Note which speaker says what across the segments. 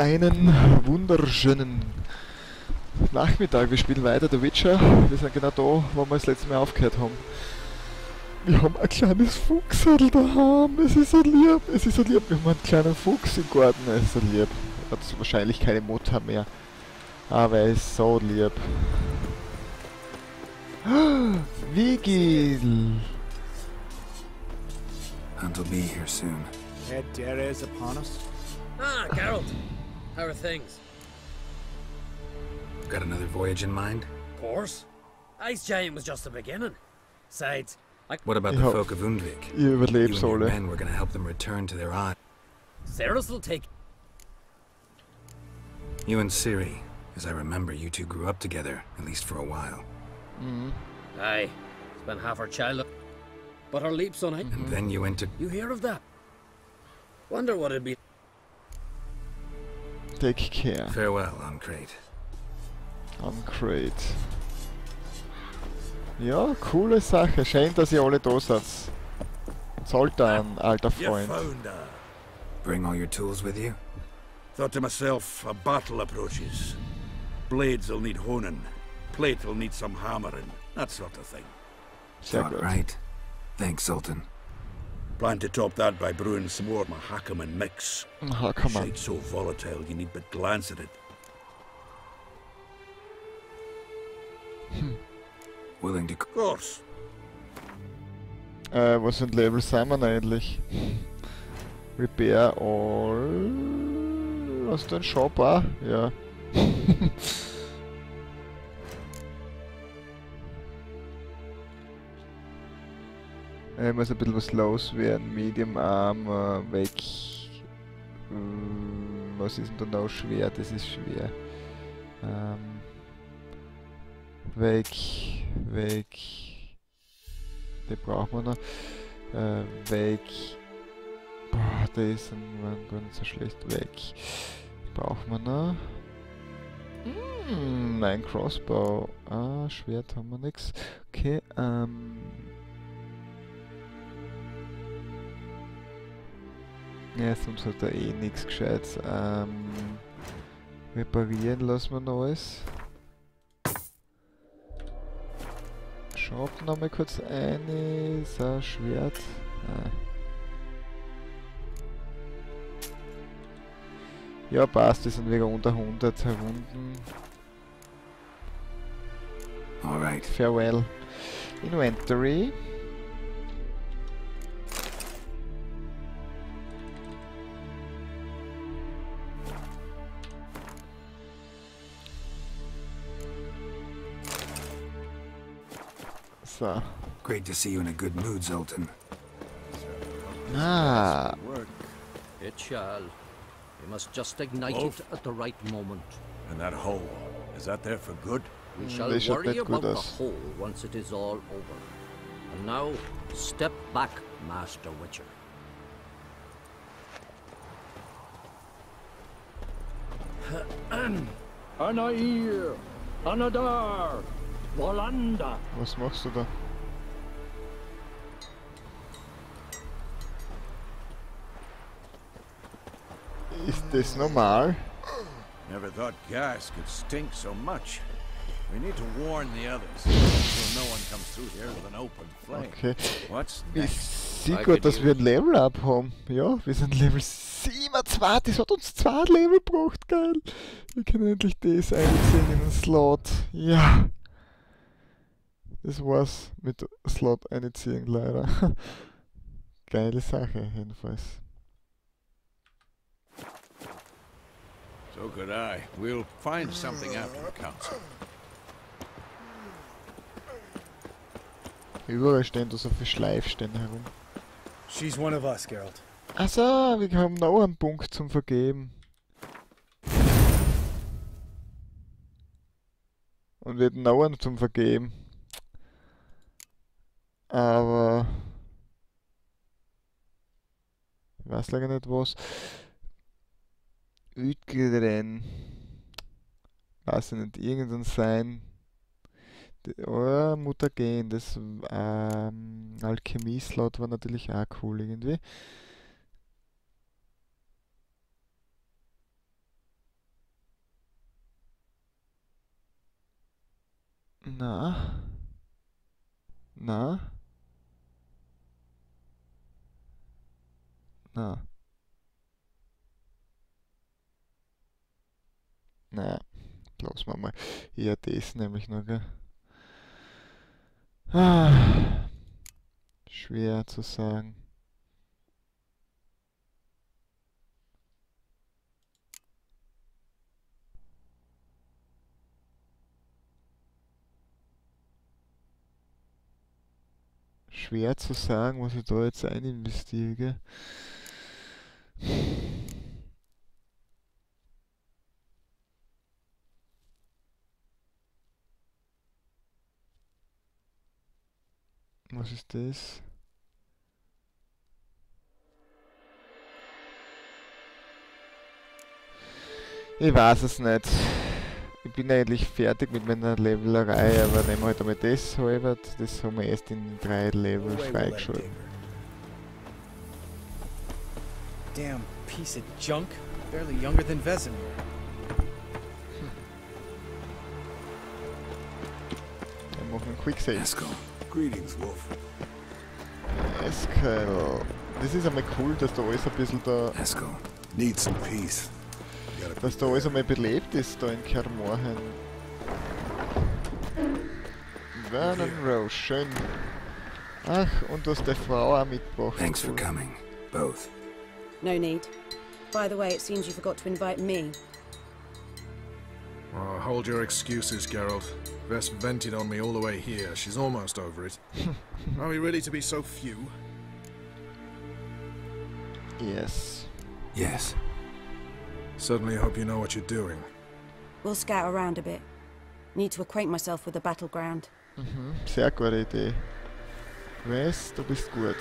Speaker 1: Einen wunderschönen Nachmittag. Wir spielen weiter The Witcher. Wir sind genau da, wo wir das letzte Mal aufgehört haben. Wir haben ein kleines Fuchsel daheim. Es ist so lieb. Es ist so lieb. Wir haben einen kleinen Fuchs im Garten. Es ist so lieb. Hat wahrscheinlich keine Mutter mehr. Aber er ist so lieb. Vigil!
Speaker 2: Hunt'll be here soon.
Speaker 3: Terra is upon us.
Speaker 4: Ah, Geralt. How are things?
Speaker 2: Got another voyage in mind?
Speaker 4: Of course. Ice Giant was just the beginning. Besides,
Speaker 2: What about the folk of Undvik?
Speaker 1: Ihr überlebt
Speaker 2: You and your
Speaker 1: alle.
Speaker 2: men were gonna help them return to their isle.
Speaker 4: Ceres will take...
Speaker 2: You and Ciri, as I remember, you two grew up together, at least for a while.
Speaker 4: Aye. Spent half our childhood. But our leaps on it.
Speaker 2: And then you went to...
Speaker 4: You hear of that? Wonder what it'd be.
Speaker 1: Take care.
Speaker 2: Farewell, on Crate.
Speaker 1: Am Crate. Ja, coole Sache. Schön, dass ihr alle da seid. Zoltan, alter
Speaker 3: You
Speaker 1: Freund.
Speaker 3: found her.
Speaker 2: Bring all your tools with you?
Speaker 3: Thought to myself, a battle approaches. Blades will need honing. Plate will need some hammering. That sort of thing.
Speaker 1: Sehr
Speaker 2: Thought
Speaker 1: gut.
Speaker 2: right. Thanks, Sultan.
Speaker 3: Plan to top that by brewing some more Mahakaman mix.
Speaker 1: Aha, kann man.
Speaker 3: Shite so volatile you need but glance at it.
Speaker 2: Willing to...
Speaker 3: Of course.
Speaker 1: Was für ein Level sind wir denn eigentlich? Repair all... Hast du einen Shop auch? Ja. Muss ein bisschen was loswerden. Medium Armor, weg. Was ist denn da noch schwer? Das ist schwer. Weg. Den brauchen wir noch. Weg. Boah, der ist gar nicht so schlecht. Weg. Brauchen wir noch. Mein Crossbow. Ah, Schwert haben wir nix. Okay, ja, sonst hat er eh nichts Gescheites. Reparieren lassen wir noch alles. Shop nochmal kurz ein. So, Schwert. Ja, passt, die sind wieder unter 100 Runden.
Speaker 2: Alright.
Speaker 1: Farewell. Inventory. So.
Speaker 2: Great to see you in a good mood, Sultan.
Speaker 1: Ah.
Speaker 3: Work.
Speaker 4: It shall. We must just ignite it at the right moment.
Speaker 3: And that hole, is that there for good?
Speaker 4: We shall
Speaker 1: they should
Speaker 4: worry
Speaker 1: let
Speaker 4: about
Speaker 1: good
Speaker 4: the
Speaker 1: us.
Speaker 4: hole once it is all over. And now, step back, Master Witcher.
Speaker 5: Anna hier, Anna da, Volanda.
Speaker 1: Was machst du da? Ist das normal?
Speaker 3: Never thought gas could stink so much. We need to warn the others, so no one comes through here with an open flame.
Speaker 1: Okay.
Speaker 3: What's
Speaker 1: Ich
Speaker 3: next?
Speaker 1: sehe gerade, dass wir ein Level-Up haben. Ja, wir sind Level 27. Das hat uns 2 Level gebracht, geil. Wir können endlich das einziehen in den Slot. Ja. Das war's mit Slot einziehen, leider. Geile Sache, jedenfalls.
Speaker 3: So could I. We'll find something after the council.
Speaker 1: Überall stehen da so viele Schleifsteine herum.
Speaker 6: She's one of us, Geralt.
Speaker 1: Achso, wir haben noch einen Punkt zum Vergeben. Und wir hätten noch einen zum Vergeben. Aber... Ich weiß leider nicht was. Utgren. Weiß ich nicht, irgendein Sein. Oh, Mutagen, das Alchemie-Slot war natürlich auch cool irgendwie. Na? Na? Na? Na, lassen wir mal. Eher das nämlich noch, gell? Ah, schwer zu sagen. Schwer zu sagen, was ich da jetzt ein investiere, gell? Was ist das? Ich weiß es nicht. Ich bin eigentlich fertig mit meiner Levelerei, aber nehmen wir halt einmal das halber. Das haben wir erst in 3 Level freigeschaltet.
Speaker 6: Damn piece of junk. Barely younger than Vesemir.
Speaker 1: Wir machen einen Quicksave.
Speaker 2: Eskel. Greetings, Wolf.
Speaker 1: Eskel. Das ist einmal cool, dass da alles ein bisschen da...
Speaker 2: Eskel. Need some peace.
Speaker 1: Dass da alles einmal belebt ist, da in Kermorhen. Vernon Rose, schön. Ach, und du hast die Frau auch mitgebracht.
Speaker 2: Thanks for coming, both.
Speaker 7: No need. By the way, it seems you forgot to invite me.
Speaker 8: Oh, hold your excuses, Geralt. Vess vented on me all the way here. She's almost over it. Are we ready to be so few?
Speaker 1: Yes.
Speaker 2: Yes.
Speaker 8: Certainly hope you know what you're doing.
Speaker 7: We'll scout around a bit. Need to acquaint myself with the battleground.
Speaker 1: Sehr gute Idee. Wes, du bist gut.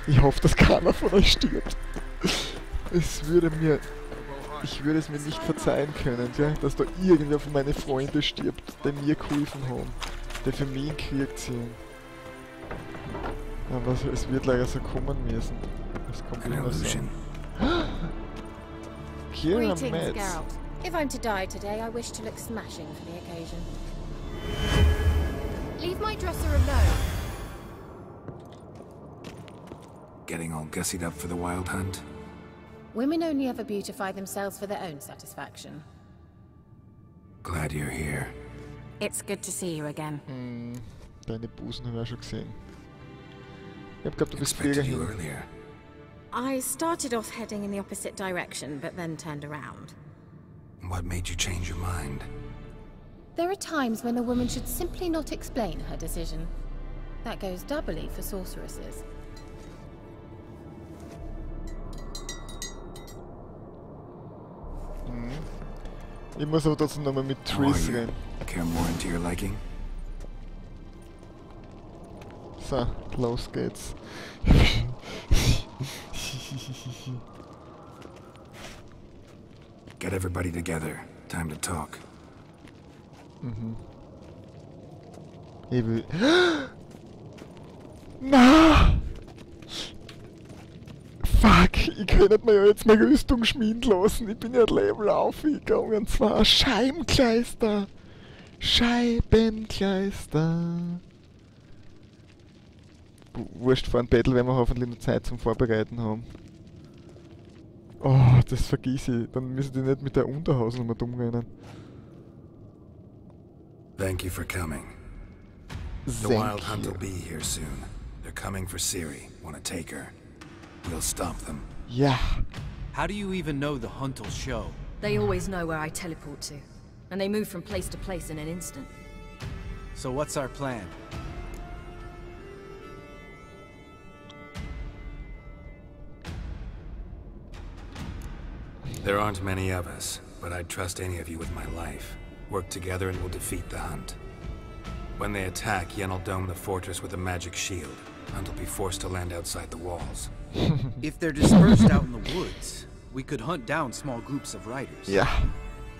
Speaker 1: Ich hoffe, dass keiner von euch stirbt. Ich würde es mir nicht verzeihen können, ja, dass da irgendwer von meinen Freunden stirbt, die mir geholfen haben, die für mich in den Krieg ziehen. Aber es wird leider so kommen müssen. Es kommt
Speaker 2: An
Speaker 1: immer so.
Speaker 2: illusion.
Speaker 9: Greetings,
Speaker 1: Metz.
Speaker 9: Geralt. If I'm to die today, I wish to look smashing for the occasion. Leave my dresser alone.
Speaker 2: Getting all gussied up for the wild hunt?
Speaker 9: Women only ever beautify themselves for their own satisfaction.
Speaker 2: Glad you're here.
Speaker 7: It's good to see you again.
Speaker 1: Deine Busen haben wir auch schon gesehen. Ich hab geglaubt, du bist
Speaker 2: Expected you
Speaker 1: Fliegerin.
Speaker 2: earlier.
Speaker 7: I started off heading in the opposite direction, but then turned around.
Speaker 2: What made you change your mind?
Speaker 9: There are times when a woman should simply not explain her decision. That goes doubly for sorceresses.
Speaker 1: Ich muss aber trotzdem nochmal mit
Speaker 2: How are
Speaker 1: Triss
Speaker 2: you?
Speaker 1: rein.
Speaker 2: Care more into your liking?
Speaker 1: So, los geht's.
Speaker 2: Get everybody together. Time to talk.
Speaker 1: Ich will... Na! Fuck, ich könnte mir ja jetzt meine Rüstung schmieden lassen. Ich bin ja ein Level aufgegangen. Und zwar Scheibenkleister. Scheibenkleister. Wurscht, vor einem Battle werden wir hoffentlich noch Zeit zum Vorbereiten haben. Oh, das vergiss ich. Dann müssen die nicht mit der Unterhausnummer dumm rennen.
Speaker 2: Thank you for coming. The wild hunt will be here soon. They're coming for Ciri. Want to take her? We'll stop them.
Speaker 1: Ja.
Speaker 6: How do you even know the hunt will show?
Speaker 10: They always know where I teleport to, and they move from place to place in an instant.
Speaker 6: So what's our plan?
Speaker 2: There aren't many of us, but I'd trust any of you with my life. Work together and we'll defeat the hunt. When they attack, Yen will dome the fortress with a magic shield. Hunt will be forced to land outside the walls.
Speaker 6: If they're dispersed out in the woods, we could hunt down small groups of riders.
Speaker 1: Ja.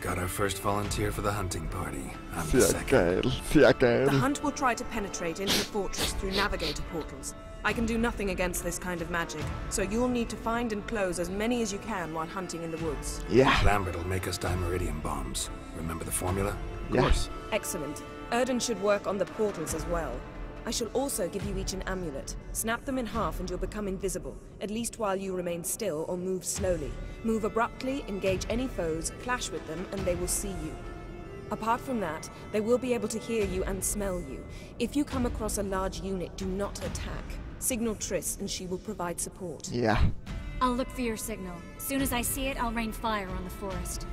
Speaker 2: Got our first volunteer for the hunting party. I'm the
Speaker 1: Sehr
Speaker 2: second.
Speaker 1: geil. Sehr geil.
Speaker 11: The hunt will try to penetrate into the fortress through navigator portals. I can do nothing against this kind of magic, so you'll need to find and close as many as you can while hunting in the woods.
Speaker 1: Ja.
Speaker 2: Lambert will make us dimeridium bombs. Remember the formula?
Speaker 6: Of course.
Speaker 11: Excellent. Erden should work on the portals as well. I shall also give you each an amulet. Snap them in half and you'll become invisible, at least while you remain still or move slowly. Move abruptly, engage any foes, clash with them, and they will see you. Apart from that, they will be able to hear you and smell you. If you come across a large unit, do not attack. Signal Triss and she will provide support.
Speaker 1: Yeah.
Speaker 12: I'll look for your signal. Soon as I see it, I'll rain fire on the forest.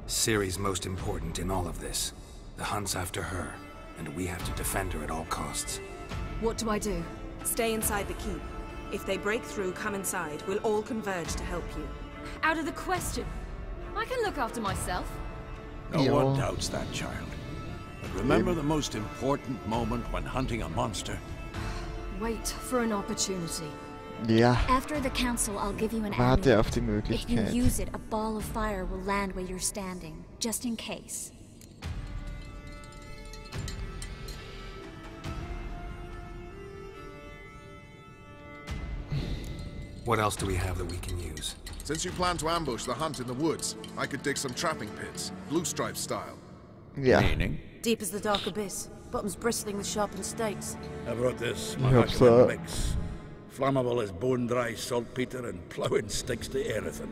Speaker 2: Ciri's most important in all of this. The hunt's after her, and we have to defend her at all costs.
Speaker 10: What do I do?
Speaker 11: Stay inside the keep. If they break through, come inside. We'll all converge to help you.
Speaker 10: Out of the question. I can look after myself.
Speaker 3: No one doubts that, child. But remember the most important moment when hunting a monster?
Speaker 10: Wait for an opportunity.
Speaker 1: Ja.
Speaker 12: After the council, I'll give you an
Speaker 1: Warte
Speaker 12: amulet.
Speaker 1: auf die
Speaker 12: If you
Speaker 1: Möglichkeit.
Speaker 12: use it, a ball of fire will land where you're standing, just in case.
Speaker 2: What else do we have that we can use?
Speaker 8: Since you plan to ambush the hunt in the woods, I could dig some trapping pits, blue stripe style.
Speaker 1: Ja.
Speaker 3: Meaning?
Speaker 13: Deep as the dark abyss, bottoms bristling with sharpened stakes.
Speaker 5: I brought this,
Speaker 1: Ich
Speaker 5: my
Speaker 1: hab's
Speaker 5: recommend mix. Flammable as bone-dry saltpeter and plowing sticks to everything.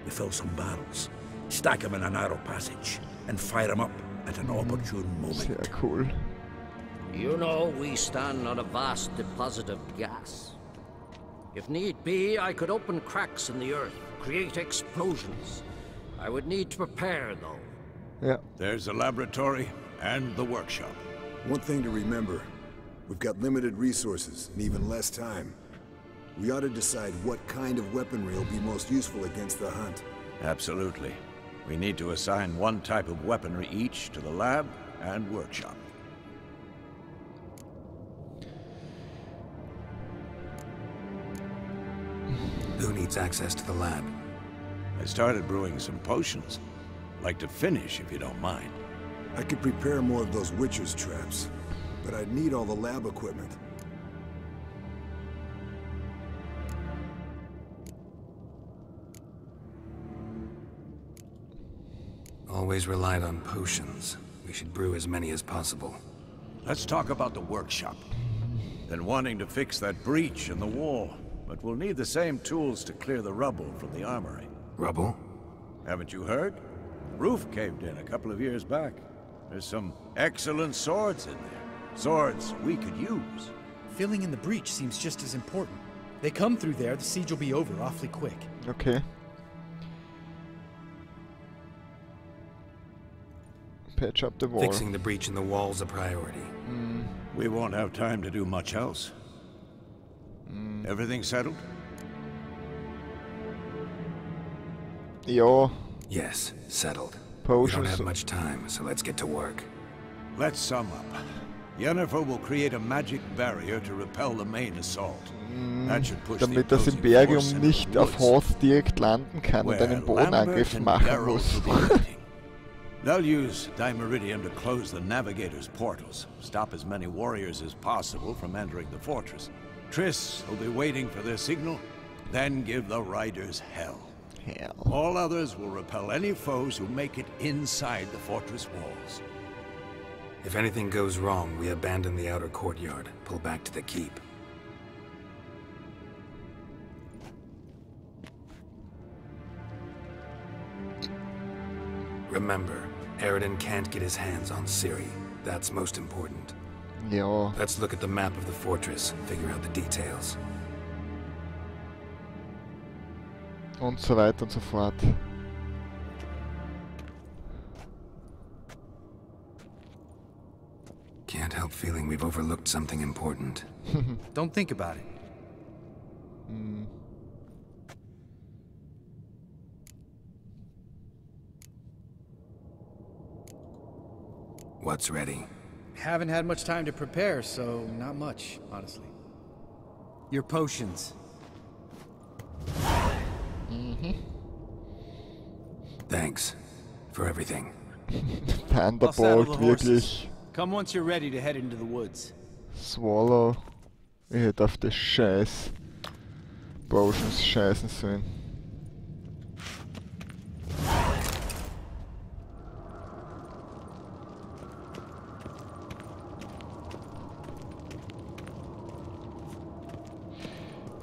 Speaker 5: We fill some barrels, stack them in a narrow passage, and fire them up at an opportune moment.
Speaker 1: Sehr cool.
Speaker 4: You know, we stand on a vast deposit of gas. If need be, I could open cracks in the earth, create explosions. I would need to prepare, though.
Speaker 1: Ja.
Speaker 3: There's the laboratory and the workshop.
Speaker 14: One thing to remember, we've got limited resources and even less time. We ought to decide what kind of weaponry will be most useful against the hunt.
Speaker 3: Absolutely. We need to assign one type of weaponry each to the lab and workshop.
Speaker 2: Who needs access to the lab?
Speaker 3: I started brewing some potions. Like to finish, if you don't mind.
Speaker 14: I could prepare more of those Witcher's traps, but I'd need all the lab equipment.
Speaker 2: Always relied on potions. We should brew as many as possible.
Speaker 3: Let's talk about the workshop. Been wanting to fix that breach in the wall, but we'll need the same tools to clear the rubble from the armory.
Speaker 2: Rubble?
Speaker 3: Haven't you heard? The roof caved in a couple of years back. There's some excellent swords in there. Swords we could use.
Speaker 6: Filling in the breach seems just as important. They come through there, the siege will be over awfully quick.
Speaker 1: Okay. Patch up the wall.
Speaker 2: Fixing the breach in the wall's a priority.
Speaker 3: We won't have time to do much else. Everything settled?
Speaker 1: Ja.
Speaker 2: Yes, settled.
Speaker 1: Potions.
Speaker 2: We don't have much time, so let's get to work.
Speaker 3: Let's sum up. Yennefer will create a magic barrier to repel the main assault. That should push
Speaker 1: Damit
Speaker 3: the
Speaker 1: das
Speaker 3: opposing
Speaker 1: Imperium
Speaker 3: force into
Speaker 1: nicht
Speaker 3: the
Speaker 1: auf
Speaker 3: woods,
Speaker 1: Hoth direkt landen kann und
Speaker 3: where
Speaker 1: einen
Speaker 3: Lambert
Speaker 1: Bodenangriff
Speaker 3: and
Speaker 1: machen
Speaker 3: Geralt
Speaker 1: muss.
Speaker 3: will be waiting. They'll use Dimeridium to close the Navigator's portals, stop as many warriors as possible from entering the fortress. Triss will be waiting for their signal, then give the riders hell. All others will repel any foes who make it inside the fortress walls.
Speaker 2: If anything goes wrong, we abandon the outer courtyard, pull back to the keep. Remember, Eridan can't get his hands on Ciri. That's most important.
Speaker 1: Ja.
Speaker 2: Let's look at the map of the fortress, figure out the details.
Speaker 1: Und so weiter und so fort.
Speaker 2: Can't help feeling we've overlooked something important.
Speaker 6: Don't think about it.
Speaker 2: What's ready?
Speaker 6: Haven't had much time to prepare, so not much, honestly. Your potions.
Speaker 2: Thanks for everything.
Speaker 1: Thunderbolt, wirklich.
Speaker 6: Come once you're ready to head into the woods.
Speaker 1: Swallow. Ich hätte auf das Scheiß Potions scheißen sollen.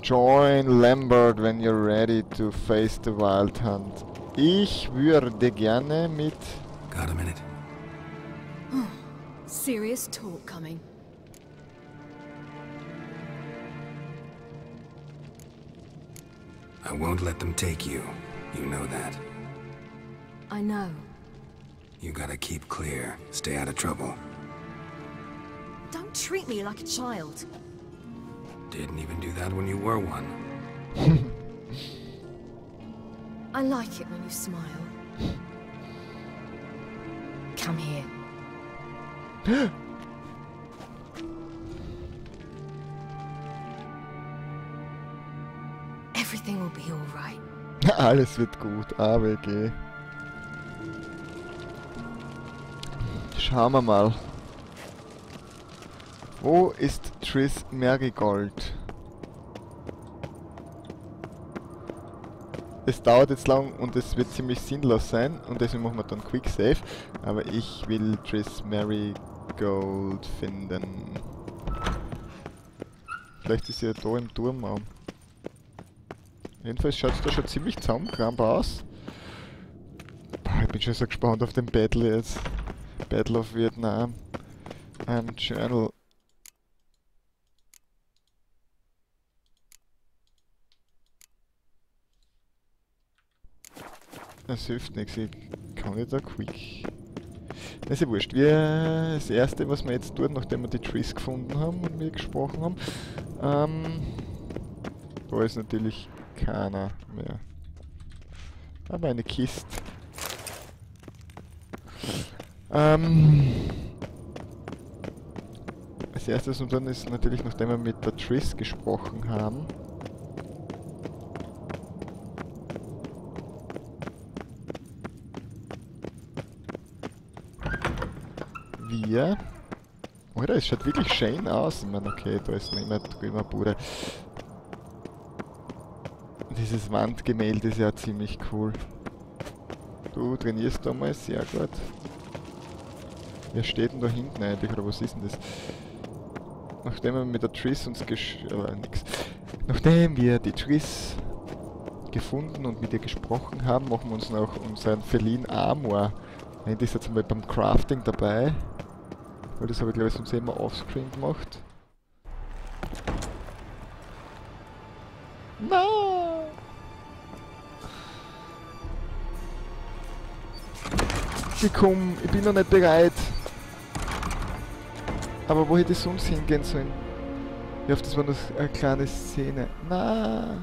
Speaker 1: Join Lambert when you're ready to face the Wild Hunt. Ich würde gerne mit...
Speaker 2: Got a minute?
Speaker 10: Serious talk coming.
Speaker 2: I won't let them take you. You know that.
Speaker 10: I know.
Speaker 2: You gotta keep clear. Stay out of trouble.
Speaker 10: Don't treat me like a child.
Speaker 2: Didn't even do that when you were one.
Speaker 10: I like it when you smile. Come here. Everything will be all right.
Speaker 1: Alles wird gut, AWG. Schauen wir mal. Wo ist Triss Marigold? Es dauert jetzt lang und es wird ziemlich sinnlos sein und deswegen machen wir dann Quick Save. Aber ich will Triss Marigold finden. Vielleicht ist sie ja da im Turm. Jedenfalls schaut es da schon ziemlich zusammengerammt aus. Boah, ich bin schon so gespannt auf den Battle jetzt. Battle of Vietnam. Journal. Das hilft nichts, ich kann nicht da quick. Das ist ja wurscht. Das erste, was wir jetzt tun, nachdem wir die Trees gefunden haben und wir gesprochen haben, da ist natürlich keiner mehr. Aber eine Kiste. Als erstes und dann ist natürlich, nachdem wir mit der Triss gesprochen haben, Alter, es schaut wirklich schön aus. Ich meine, okay, da ist noch immer drüber Bude. Dieses Wandgemälde ist ja ziemlich cool. Du trainierst da mal, sehr gut. Wer steht denn da hinten eigentlich, oder was ist denn das? Nachdem wir mit der Triss uns Nachdem wir die Triss gefunden und mit ihr gesprochen haben, machen wir uns noch unseren Feline Armor. Das ist jetzt mal beim Crafting dabei. Weil das habe ich glaube ich sonst immer offscreen gemacht. No! Komm, ich bin noch nicht bereit. Aber wo hätte ich sonst hingehen sollen? Ich hoffe, das war noch eine kleine Szene. Na.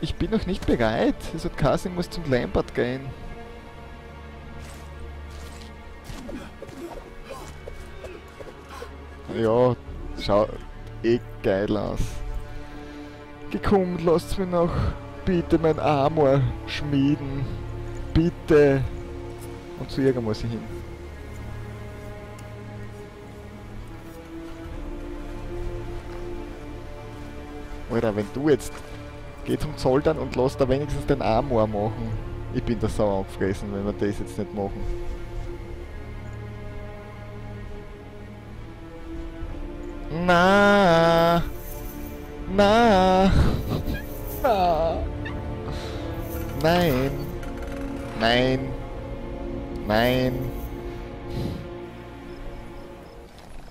Speaker 1: Ich bin noch nicht bereit. Es hat geheißen, ich muss zum Lambert gehen. Ja, schaut eh geil aus. Gekommen, lasst mich noch bitte mein Armor schmieden. Bitte. Und zu irgendwo muss ich hin. Alter, wenn du jetzt... Geh zum Zoltern und lass da wenigstens den Armor machen. Ich bin da sau angefressen, wenn wir das jetzt nicht machen. Na, na, na, nein, nein, nein.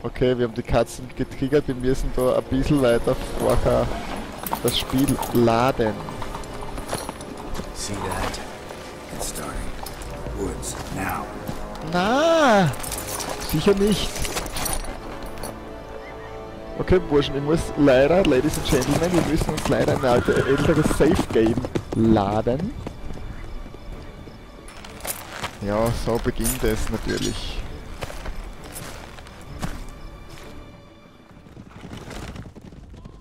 Speaker 1: Okay, wir haben die Katzen getriggert, wir müssen da ein bisschen weiter vorher das Spiel laden.
Speaker 2: See that? It's starting. Woods, now.
Speaker 1: Na, sicher nicht. Okay, Burschen, ich muss leider, Ladies and Gentlemen, wir müssen uns leider ein älteres Safe-Game laden. Ja, so beginnt es natürlich.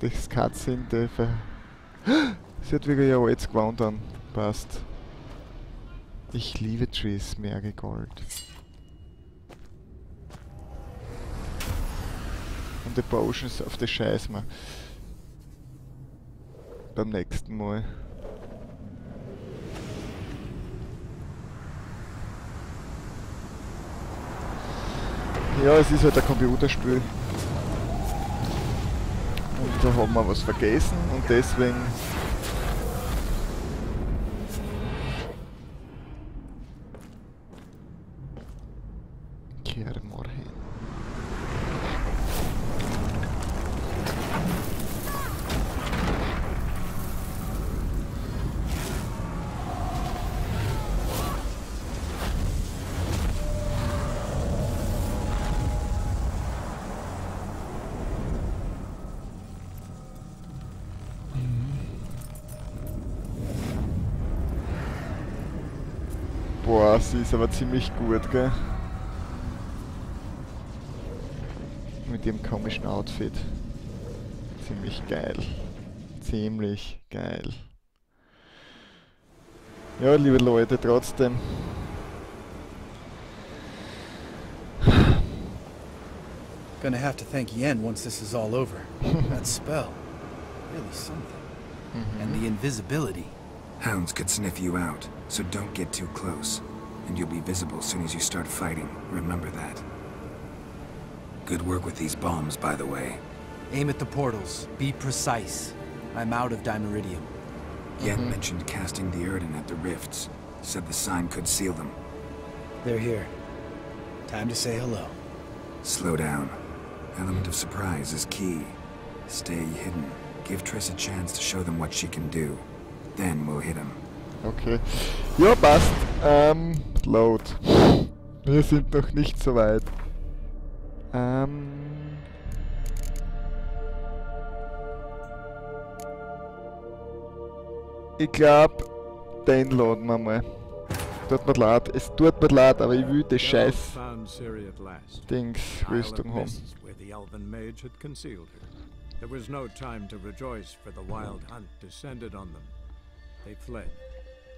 Speaker 1: Das Cutscene, sie hat wieder ihr altes Gewand an. Passt. Ich liebe Triss Marigold. Und die Potions auf die Scheiß mal. Beim nächsten Mal. Ja, es ist halt ein Computerspiel. Da haben wir was vergessen und deswegen... kehren wir hin. Boah, sie ist aber ziemlich gut, gell? Mit dem komischen Outfit. Ziemlich geil. Ziemlich geil. Ja, liebe Leute, trotzdem.
Speaker 6: Gonna have to thank Yen once this is all over. That spell. Really something. And the invisibility.
Speaker 2: Hounds could sniff you out, so don't get too close. And you'll be visible as soon as you start fighting. Remember that. Good work with these bombs, by the way.
Speaker 6: Aim at the portals. Be precise. I'm out of Dimeridium.
Speaker 2: Yen mentioned casting the Erden at the rifts. Said the sign could seal them.
Speaker 6: They're here. Time to say hello.
Speaker 2: Slow down. Element of surprise is key. Stay hidden. Give Triss a chance to show them what she can do. Then we'll hit him.
Speaker 1: Okay. Ja, passt. Load. Wir sind noch nicht so weit. Ich glaube, den laden wir mal. Tut mir leid, es tut mir leid, aber ich will das scheiß Dings Rüstung haben.
Speaker 3: There was no time to rejoice, for the wild hunt descended on them. They fled,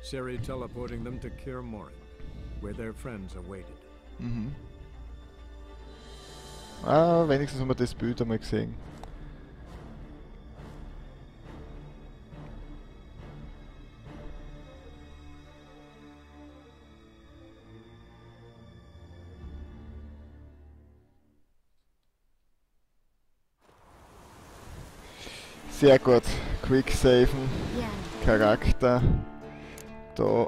Speaker 3: Ciri teleporting them to Kaer Morhen, where their friends awaited.
Speaker 1: Ah, wenigstens haben wir das Bild einmal gesehen. Sehr gut. Quick saven. Charakter. Da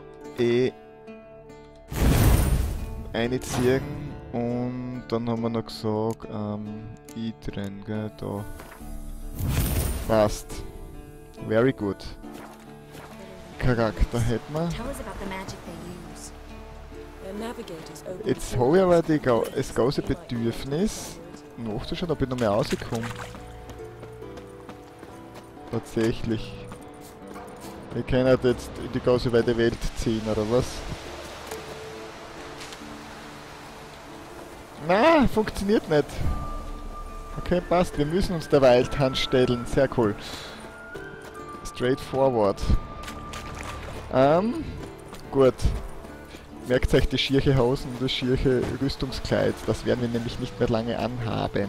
Speaker 1: einziehen. Und dann haben wir noch gesagt, drin, gell, da. Passt. Very good. Charakter hätten wir. Jetzt habe ich aber das große Bedürfnis, nachzuschauen, ob ich noch mehr rauskomme. Tatsächlich. Wir können halt jetzt in die große weite Welt ziehen, oder was? Na, funktioniert nicht. Okay, passt. Wir müssen uns der Wildhand stellen. Sehr cool. Straightforward. Gut. Merkt euch die schiere Hosen und das schiere Rüstungskleid. Das werden wir nämlich nicht mehr lange anhaben.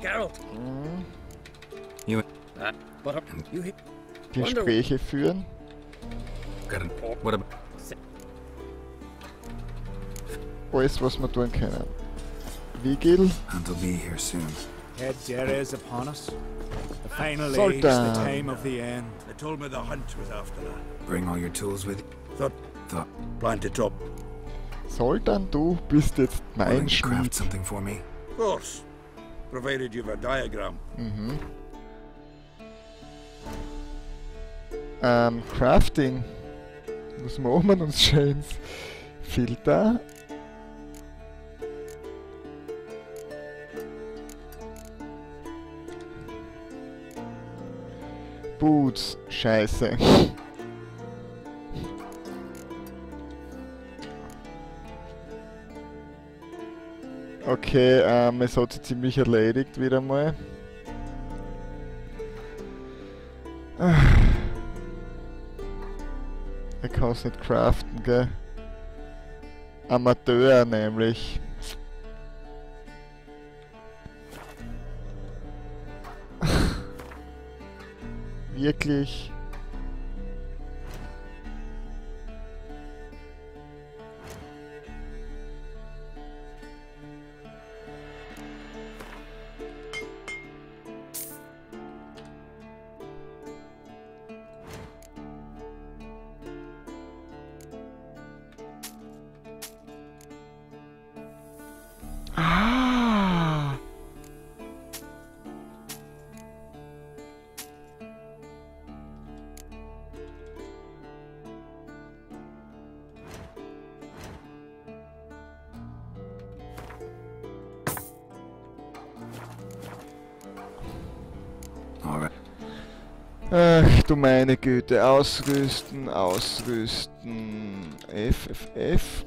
Speaker 4: Geralt.
Speaker 1: Gespräche führen. Alles, was wir tun können. Vigil.
Speaker 3: Head Jere is upon us. The final age, the time of the end.
Speaker 5: They told me the hunt was after that.
Speaker 2: Bring all your tools with you.
Speaker 5: Thought. Plant it up.
Speaker 1: Sultan, du bist jetzt mein Schmied.
Speaker 2: Craft something for me?
Speaker 5: Of course. Provided you've a diagram.
Speaker 1: Crafting. Was machen wir uns Schönes? Filter. Boots. Scheiße. Okay, es hat sich ziemlich erledigt wieder mal. Er kann es nicht craften, gell? Amateur nämlich. Wirklich? Ach du meine Güte, ausrüsten, ausrüsten. FFF.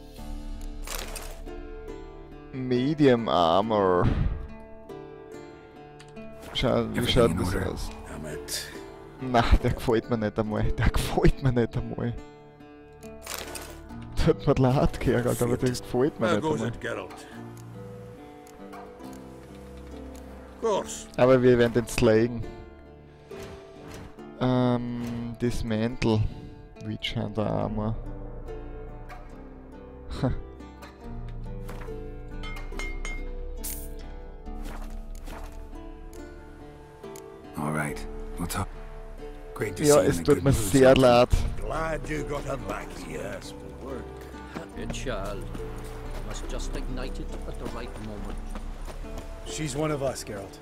Speaker 1: Medium Armor. Schau, wie schaut das aus? Na, der gefällt mir nicht einmal. Der gefällt mir nicht einmal. Das hat mir leid gehört, aber der gefällt mir nicht einmal. Aber wir werden den slayen. Dismantle. Witch Hunter Armor.
Speaker 2: Alright, we'll talk. Great to
Speaker 1: Ja,
Speaker 2: see
Speaker 1: es
Speaker 2: you in a
Speaker 1: tut
Speaker 2: good
Speaker 1: mir
Speaker 2: mood.
Speaker 1: sehr leid.
Speaker 3: Glad you got her back here.
Speaker 4: Yes, will work. Good child. Must just ignite it at the right moment.
Speaker 6: She's one of us, Geralt.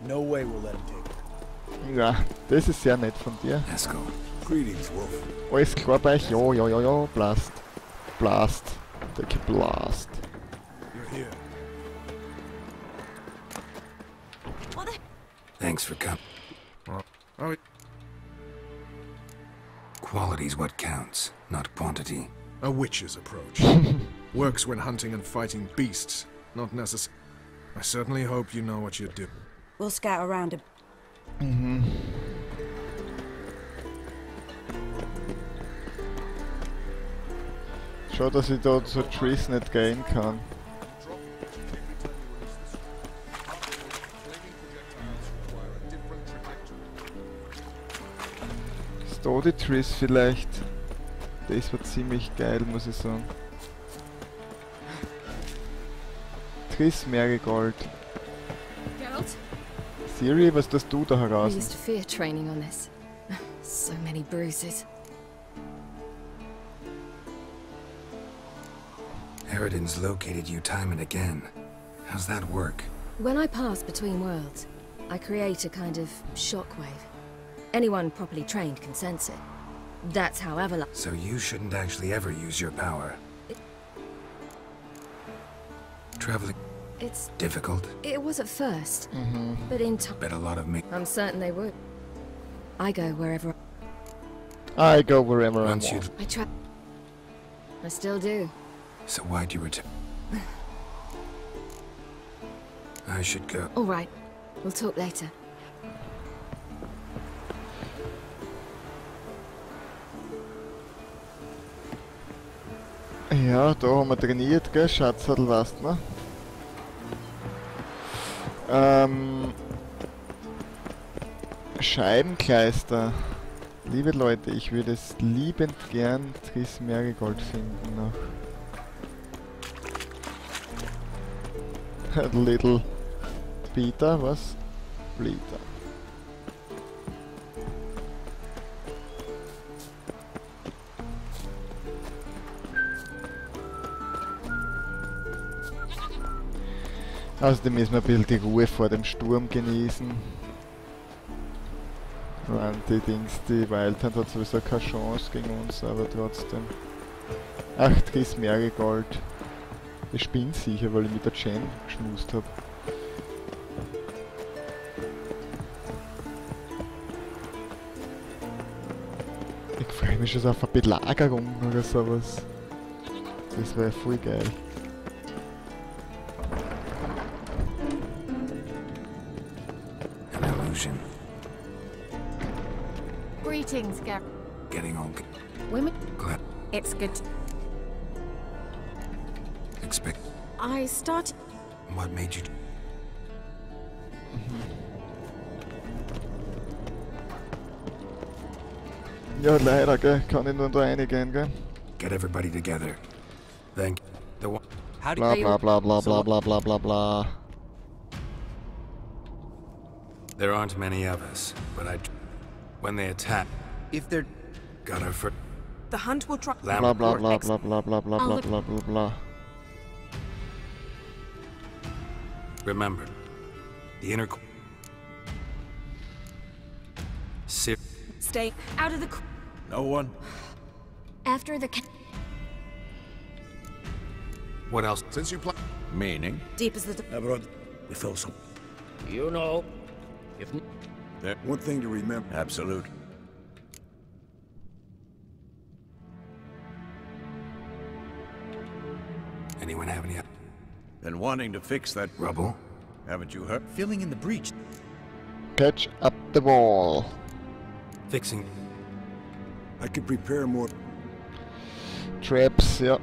Speaker 6: No way we'll let him take her.
Speaker 1: Ja, das ist sehr nett von dir.
Speaker 2: Let's go.
Speaker 14: Greetings, Wolf.
Speaker 1: Alles klar bei euch? Ja, ja, ja, ja. Blast. Blast. Take a blast.
Speaker 3: You're here.
Speaker 2: Thanks for coming.
Speaker 8: Oh,
Speaker 2: Quality's what counts, not quantity.
Speaker 8: a witch's approach. Works when hunting and fighting beasts, not necessary. I certainly hope you know what you're doing.
Speaker 12: We'll scout around a...
Speaker 1: Schau, dass ich da zur Triss nicht gehen kann. Ist da die Triss vielleicht? Das war ziemlich geil, muss ich sagen. Triss Marigold.
Speaker 10: Geralt?
Speaker 1: Siri, was tust du da
Speaker 10: I
Speaker 1: heraus?
Speaker 10: used to fear training on this. So many bruises.
Speaker 2: Eridan's located you time and again. How's that work?
Speaker 10: When I pass between worlds, I create a kind of shockwave. Anyone properly trained can sense it. That's how Avalanche...
Speaker 2: So you shouldn't actually ever use your power. Traveling...
Speaker 10: It's...
Speaker 2: difficult.
Speaker 10: It was at first, but in time...
Speaker 2: Bet a lot of me...
Speaker 10: I'm certain they would. I go wherever...
Speaker 1: I go wherever I
Speaker 2: Once you...
Speaker 1: want.
Speaker 10: I try... I still do.
Speaker 2: So why'd you return? I should go.
Speaker 10: All right. We'll talk later.
Speaker 1: Ja, da haben wir trainiert, gell? Schatzadel, weißt du, ne? Scheibenkleister. Liebe Leute, ich würde es liebend gern Triss Marigold finden noch. Little Peter, was? Peter. Außerdem müssen wir ein bisschen die Ruhe vor dem Sturm genießen. Die Dings, die Wildhand hat sowieso keine Chance gegen uns, aber trotzdem. Ach, Triss Marigold. Ich bin sicher, weil ich mit der Jen geschmust habe. Ich freue mich schon auf eine Belagerung oder sowas. Das wäre voll geil.
Speaker 2: An illusion.
Speaker 9: Greetings, Gareth.
Speaker 2: Getting all...
Speaker 9: Women.
Speaker 2: glad...
Speaker 7: It's good.
Speaker 2: expect...
Speaker 7: I started...
Speaker 2: What made you...
Speaker 1: Ja, leider, gell? Kann ich nur da reingehen, gell?
Speaker 2: Get everybody together. Then... the one...
Speaker 1: Bla bla bla bla bla bla bla bla bla.
Speaker 2: There aren't many of us, but I... when they attack...
Speaker 6: If they're...
Speaker 2: got our first...
Speaker 11: The hunt will try...
Speaker 1: Bla bla bla bla bla bla bla bla bla bla bla.
Speaker 2: Remember, the inner...
Speaker 11: Stay
Speaker 12: Out of the...
Speaker 3: No one?
Speaker 12: After the...
Speaker 2: What else?
Speaker 8: Since you play...
Speaker 3: Meaning?
Speaker 11: deep as the...
Speaker 5: Everard, we fill some.
Speaker 4: You know, if...
Speaker 14: One thing to remember.
Speaker 3: Absolute.
Speaker 2: Anyone have any...
Speaker 3: Been wanting to fix that
Speaker 2: rubble?
Speaker 3: Haven't you heard?
Speaker 6: Filling in the breach.
Speaker 1: Catch up the wall.
Speaker 2: Fixing.
Speaker 14: I could prepare more
Speaker 1: traps, yeah.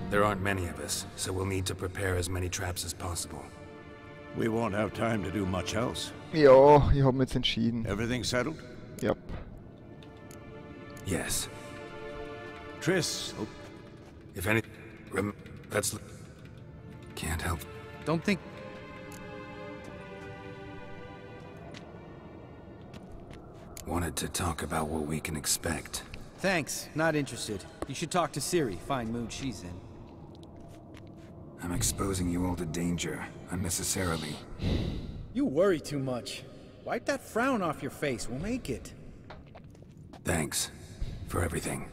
Speaker 2: There aren't many of us, so we'll need to prepare as many traps as possible.
Speaker 3: We won't have time to do much else.
Speaker 1: Ja, ich habe mich jetzt entschieden.
Speaker 3: Everything settled?
Speaker 1: Yep.
Speaker 2: Yes.
Speaker 3: Triss. Oh.
Speaker 2: If any... that's... Can't help.
Speaker 6: Don't think...
Speaker 2: Wanted to talk about what we can expect.
Speaker 6: Thanks, not interested. You should talk to Ciri, fine mood she's in.
Speaker 2: I'm exposing you all to danger, unnecessarily.
Speaker 6: You worry too much. Wipe that frown off your face, we'll make it.
Speaker 2: Thanks. For everything.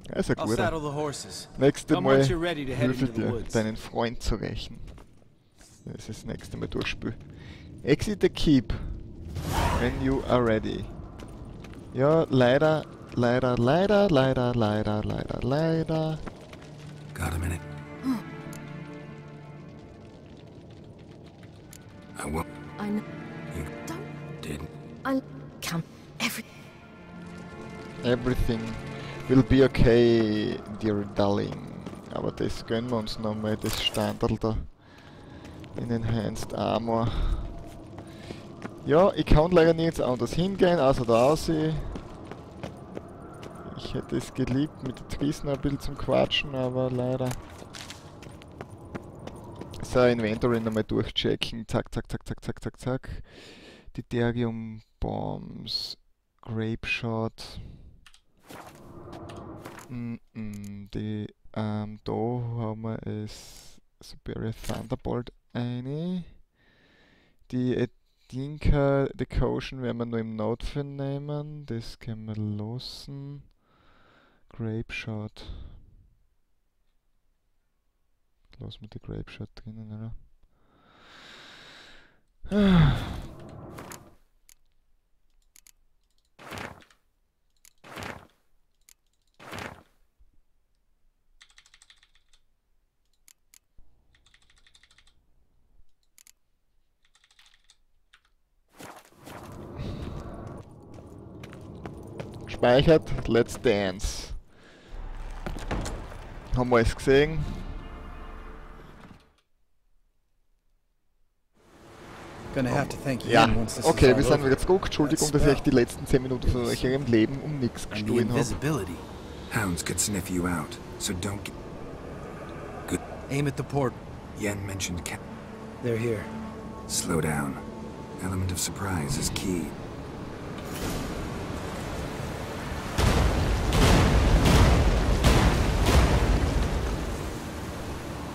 Speaker 1: Das ist ein
Speaker 6: I'll
Speaker 1: guter.
Speaker 6: saddle the horses.
Speaker 1: Nächstes
Speaker 6: Come
Speaker 1: Mal
Speaker 6: once you're ready to head
Speaker 1: hilfe
Speaker 6: into the
Speaker 1: dir,
Speaker 6: woods.
Speaker 1: deinen Freund zu rächen. Das ist das nächste Mal durchspielen. Exit the keep. When you are ready. Ja, leider.
Speaker 2: Got a minute. I will.
Speaker 10: I know.
Speaker 2: You
Speaker 10: Don't.
Speaker 2: didn't.
Speaker 10: I'll come.
Speaker 1: Everything will be okay, dear darling. Aber das gönnen wir uns nochmal, das Standard da. In Enhanced Armor. Ja, ich kann leider nirgends anders hingehen, außer da aussehen. Ich hätte es geliebt, mit der Triss noch ein bisschen zum Quatschen, aber leider. So, Inventory nochmal durchchecken. Zack, zack, zack, zack, zack, zack, zack. Deuterium Bombs. Grape Shot. Die, da haben wir es Superior Thunderbolt eine. Die Dinka Decoction werden wir nur im Notfall nehmen. Das können wir lassen. Grape Shot. Lassen wir die Grape Shot drinnen, oder? Gespeichert, let's dance. Haben wir es gesehen?
Speaker 6: Gonna have to thank you
Speaker 1: Ja,
Speaker 6: once this
Speaker 1: okay,
Speaker 6: is
Speaker 1: wir
Speaker 6: all
Speaker 1: sind
Speaker 6: over.
Speaker 1: wieder zurück. Entschuldigung, dass ich die letzten 10 Minuten von eurem Leben um nichts gestohlen habe.
Speaker 2: Hounds could sniff you out, so don't get... Good.
Speaker 6: Aim at the port.
Speaker 2: Yen mentioned
Speaker 6: They're here.
Speaker 2: Slow down. Element of surprise is key.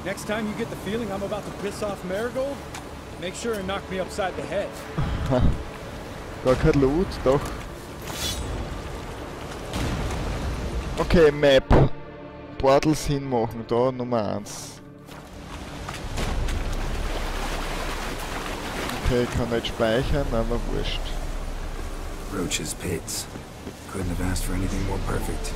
Speaker 15: Next time you get the feeling I'm about to piss off Marigold, make sure and knock me upside the head.
Speaker 1: Gar kein Loot, doch. Okay, Map. Portals hinmachen, da Nummer 1. Okay, kann nicht speichern, aber wurscht.
Speaker 2: Roach's pits. Couldn't have asked for anything more perfect.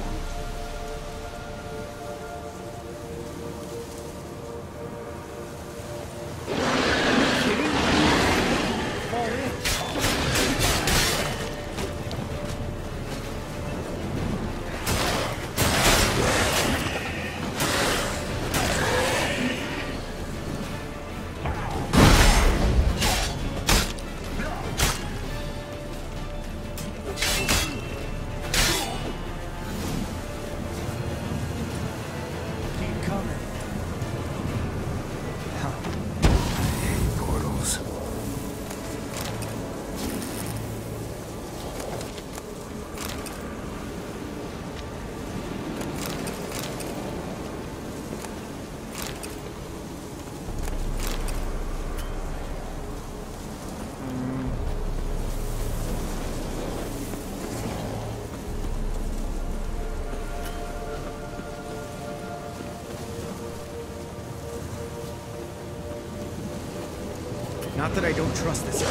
Speaker 6: Not that I don't trust this.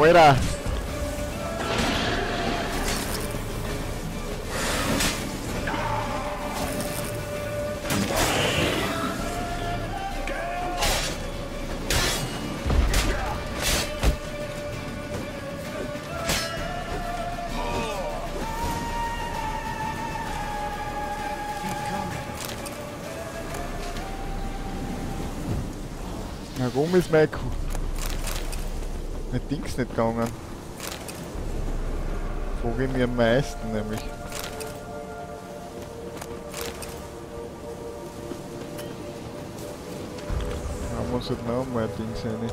Speaker 1: Alter! Warum ist mein Dings nicht gegangen? Frage ich mich am meisten nämlich. Haben wir uns halt noch einmal ein Dings rein.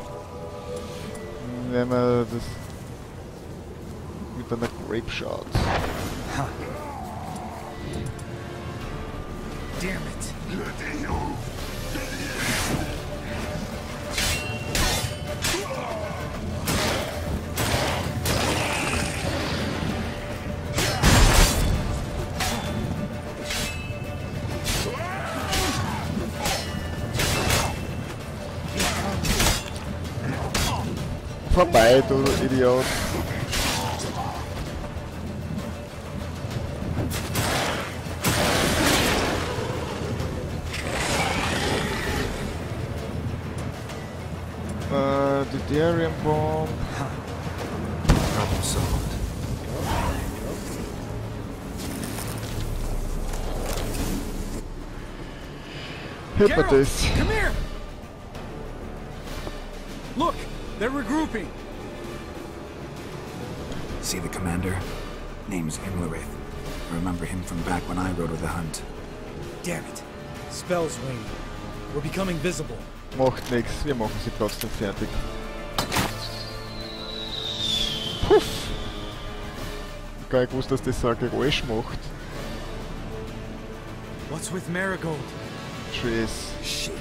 Speaker 1: Nehmen wir das mit einer Grape Shot.
Speaker 16: Damn it.
Speaker 1: Vorbei, du Idiot. Die Darian Bomb. Hit with this.
Speaker 15: Come here! Look! They're regrouping!
Speaker 2: See the commander? Name's Imlerith. I remember him from back when I rode with the hunt.
Speaker 6: Damn it. Spell's waning. We're becoming visible.
Speaker 1: Macht nix, wir machen sie trotzdem fertig. Puff! Gar nicht gewusst, dass das so ein Geräusch macht.
Speaker 6: What's with Marigold?
Speaker 1: Trace.
Speaker 6: Shit.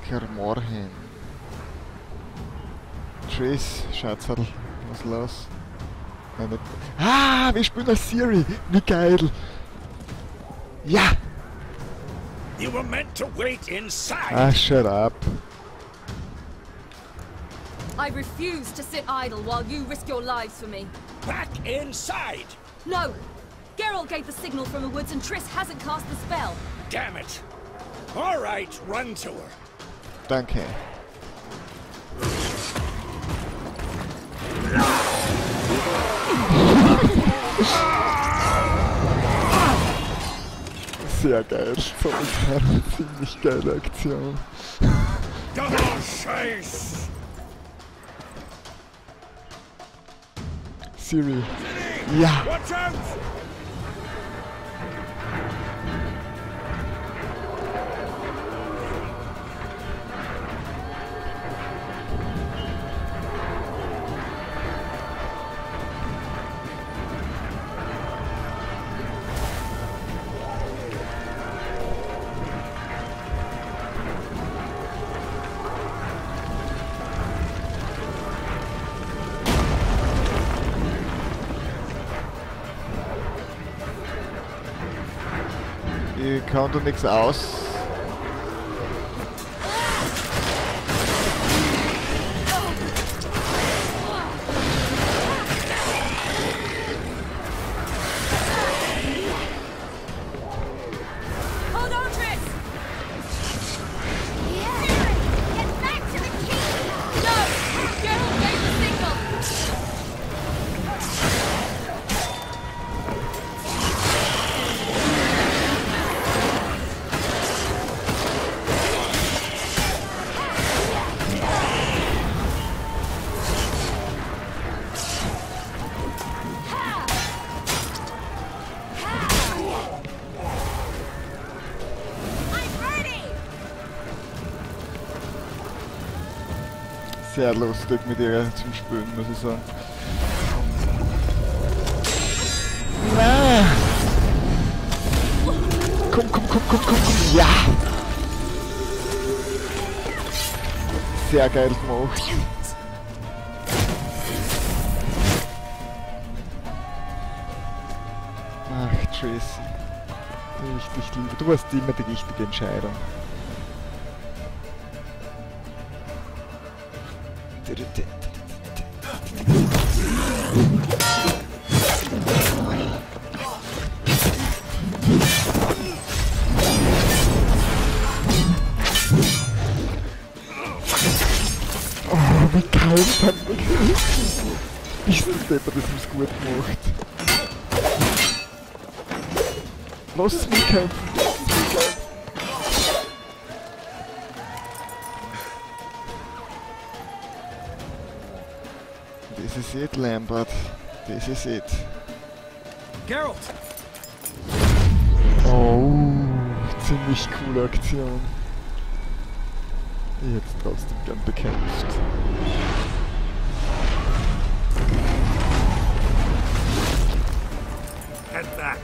Speaker 1: Kermorhen. Trace, Schatzerl, was los? Nein, nicht. Ah, wir spielen als Siri! Wie geil! Ja!
Speaker 5: You were meant to wait inside.
Speaker 1: Ah, shut up.
Speaker 10: I refuse to sit idle while you risk your lives for me.
Speaker 5: Back inside!
Speaker 10: No! Geralt gave the signal from the woods and Triss hasn't cast the spell.
Speaker 5: Damn it! All right, run to her.
Speaker 1: Danke. Sehr geil, so eine ziemlich geile Aktion.
Speaker 5: Scheiß!
Speaker 1: Siri. Ja!
Speaker 5: Watch out!
Speaker 1: Ich kann da nichts aus.
Speaker 10: Hold on, Triss!
Speaker 12: Get back to the king!
Speaker 10: No! Geralt gave the signal!
Speaker 1: Sehr lustig mit ihr zum Spielen, muss ich sagen. Nein! Komm, komm, komm, komm, komm, komm! Ja! Sehr geil gemacht. Ach, Tracy. Richtig liebe. Du warst immer die richtige Entscheidung. Oh, wie kalt hat mich. Bist du Depper, das uns gut gemacht. Lass mich kämpfen, lass mich kämpfen. Das ist it, Lambert. Das ist it.
Speaker 15: Geralt!
Speaker 1: Oh, ziemlich coole Aktion. Ich hätte es trotzdem gern bekämpft.
Speaker 2: Head back.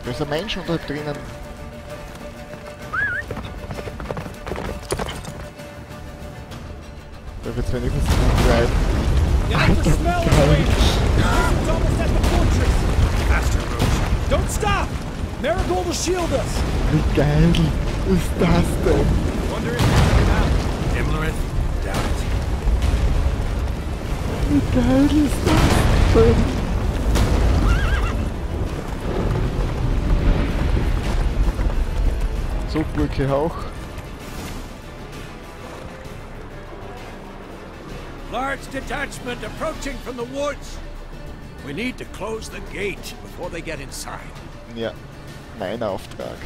Speaker 1: Da ist ein Mensch unterhalb drinnen. Da wird's wenigstens nicht bleiben. Alter, geil.
Speaker 15: Don't stop! Marigold will shield us!
Speaker 1: Wie geil ist das denn?
Speaker 15: Wonder if it's out.
Speaker 2: Imlerith, doubt it.
Speaker 1: Wie geil ist das denn? So, Brücke hoch.
Speaker 3: Large detachment approaching from the woods. We need to close the gate before they get inside.
Speaker 1: Ja, mein Auftrag.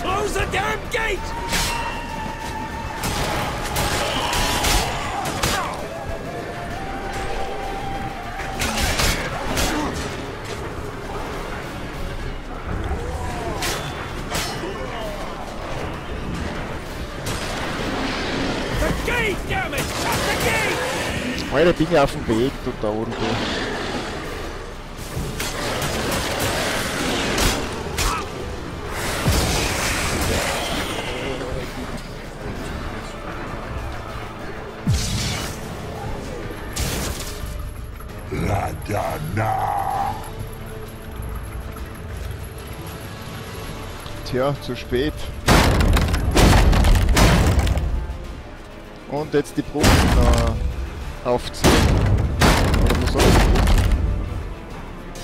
Speaker 3: Close the damn gate! The gate, damn it! Shut the gate!
Speaker 1: Alter, bin ja auf dem Weg, du da oben, du. Tja, zu spät. Und jetzt die Brust aufziehen. Oder was soll ich?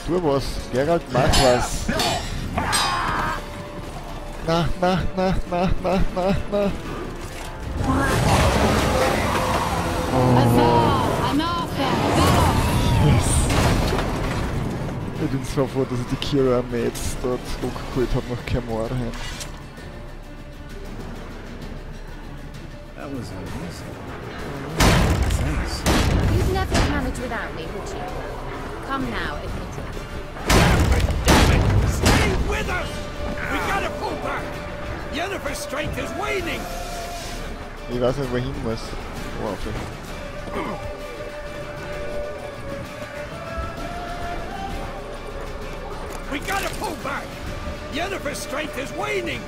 Speaker 1: Tu was, Geralt, mach was. Na. Yes. Ich bin so froh, dass ich die Kira-Armee jetzt dort zurückgeholt habe nach Kermorhen.
Speaker 6: That was amazing. Thanks.
Speaker 9: You'd never manage without me, would you? Come now, admit it.
Speaker 3: Damn it! Stay with us! We gotta pull back! Yennefer's strength is waning!
Speaker 1: Ich weiß nicht, wohin muss. Oh, okay.
Speaker 3: We gotta pull back! Yennefer's strength is waning!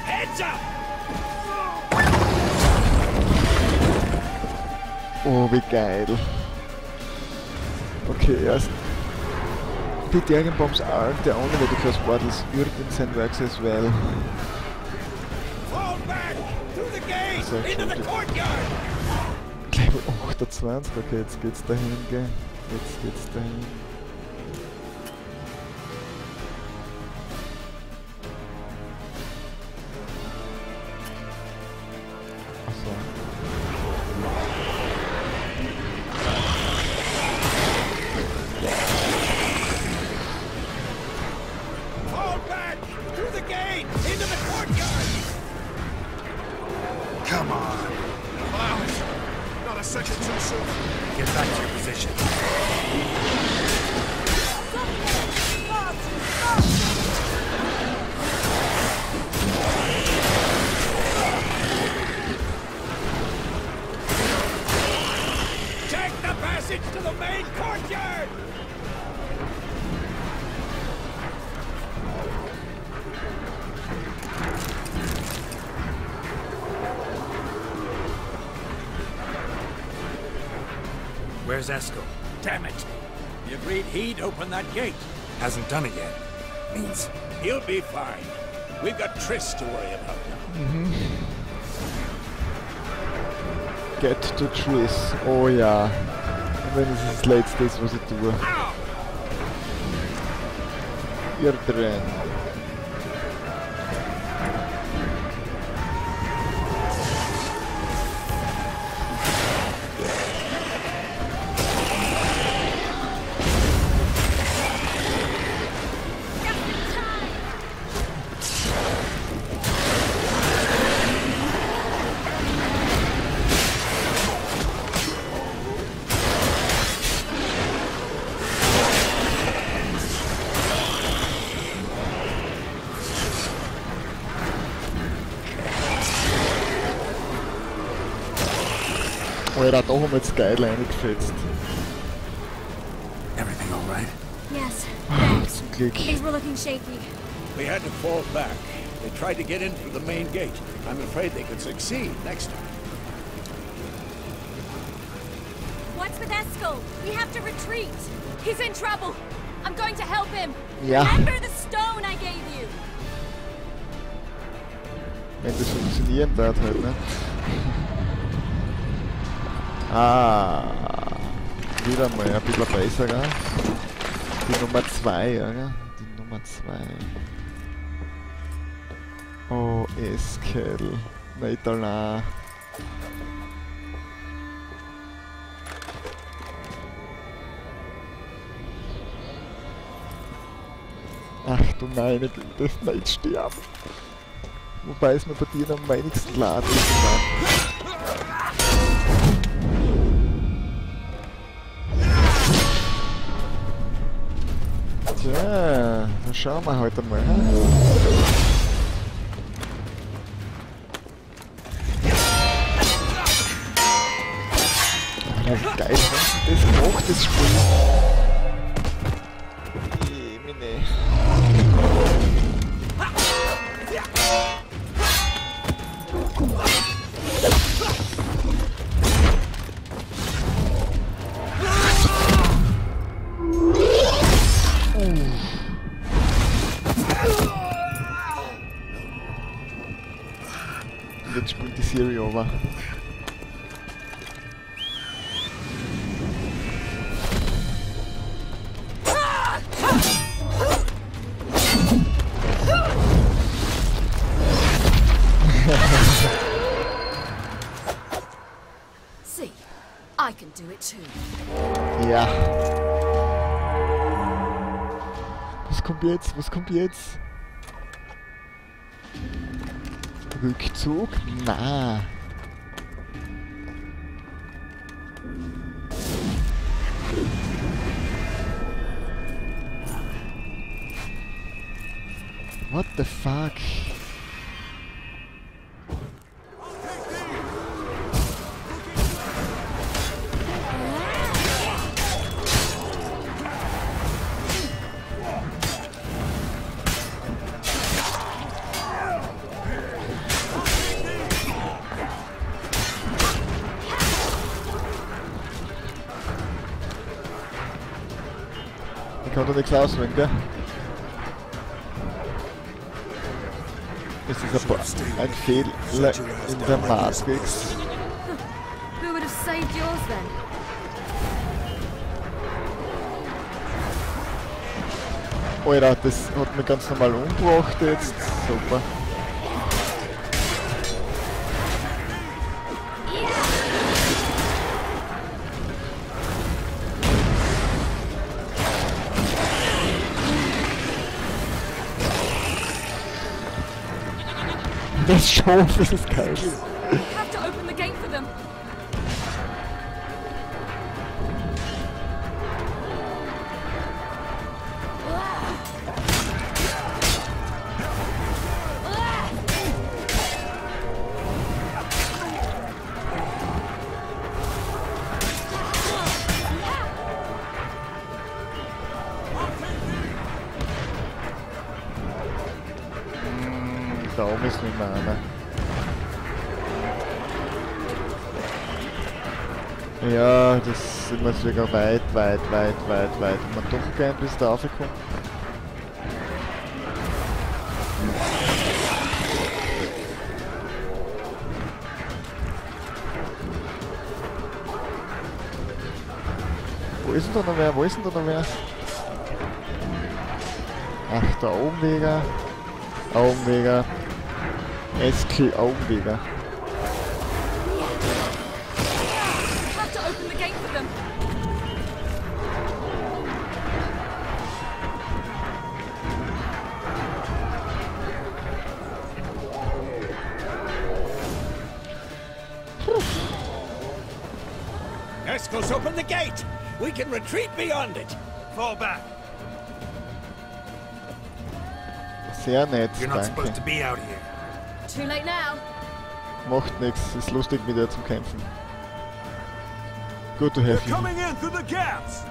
Speaker 3: Heads up!
Speaker 1: Oh, wie geil. Okay, erst die Dergenbombs are the only way because Portals wird in sein Works as well.
Speaker 3: Fall back! Through the gate!
Speaker 1: So,
Speaker 3: Into the courtyard!
Speaker 1: Level 28, okay, jetzt geht's dahin, gell? Jetzt geht's dahin. Achso.
Speaker 3: Fall back! Through the gate! Into the courtyard!
Speaker 8: Come on. Wow. Not a second
Speaker 2: Where's Eskel?
Speaker 3: Damn it! He agreed he'd open that gate.
Speaker 2: Hasn't done it yet. Means
Speaker 3: he'll be fine. We've got Triss to worry about now.
Speaker 1: Get to Triss. Oh ja. Und wenn es das Letzte ist, was ich tue. Ihr drin. Alter, da haben wir jetzt geil reingefetzt.
Speaker 2: Everything all right?
Speaker 12: Yes, thanks.
Speaker 1: Zum Glück.
Speaker 12: Things were looking shaky.
Speaker 3: We had to fall back. They tried to get in through the main gate. I'm afraid they could succeed next time.
Speaker 12: What's with Eskel? We have to retreat. He's in trouble. I'm going to help him.
Speaker 1: Ja.
Speaker 12: Remember the stone I gave you.
Speaker 1: Wenn das funktionieren wird halt, ne? Ah, wieder mal ein bisschen besser, gell? Die Nummer 2, ja, gell? Die Nummer 2. Oh, Eskel. Nicht allein. Ach du meine Güte, nicht sterben. Wobei es mir bei dir am wenigsten leid ist. Tja, dann schauen wir heute mal. Wie geil haben sie das gemacht, das Spiel. Jetzt spielt die Serie over.
Speaker 10: See, I can do it too.
Speaker 1: Ja. Was kommt jetzt? Was kommt jetzt? Rückzug? Na. What the fuck? Ich kann da nichts auswählen, gell? Das ist ein Fehler in der Matrix.
Speaker 10: Who would have saved yours then?
Speaker 1: Alter, das hat mich ganz normal umgebracht jetzt. Super. Das schon, das ist geil.
Speaker 12: We have to open the gate for them.
Speaker 1: Da oben ist nicht mehr einer. Ja, das sind wir sogar weit. Und man doch gern bis da raufkommt. Wo ist denn da noch wer? Ach, der Augenweger. Eskel Augenweger.
Speaker 3: Eskel's open the gate! We can retreat beyond it!
Speaker 2: Fall back.
Speaker 1: Sehr nett,
Speaker 2: You're not supposed
Speaker 1: danke.
Speaker 2: to be out here.
Speaker 12: Too late now.
Speaker 1: Macht nichts, ist lustig mit ihr zum Kämpfen. Good to have you.
Speaker 3: Coming in through the gaps!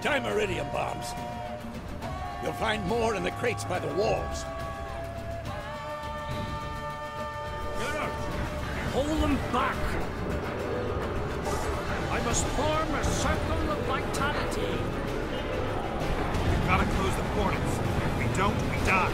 Speaker 3: Dimeridium bombs. You'll find more in the crates by the walls.
Speaker 4: Hold them back! I must form a circle of vitality.
Speaker 2: We've got to close the portals. If we don't, we die.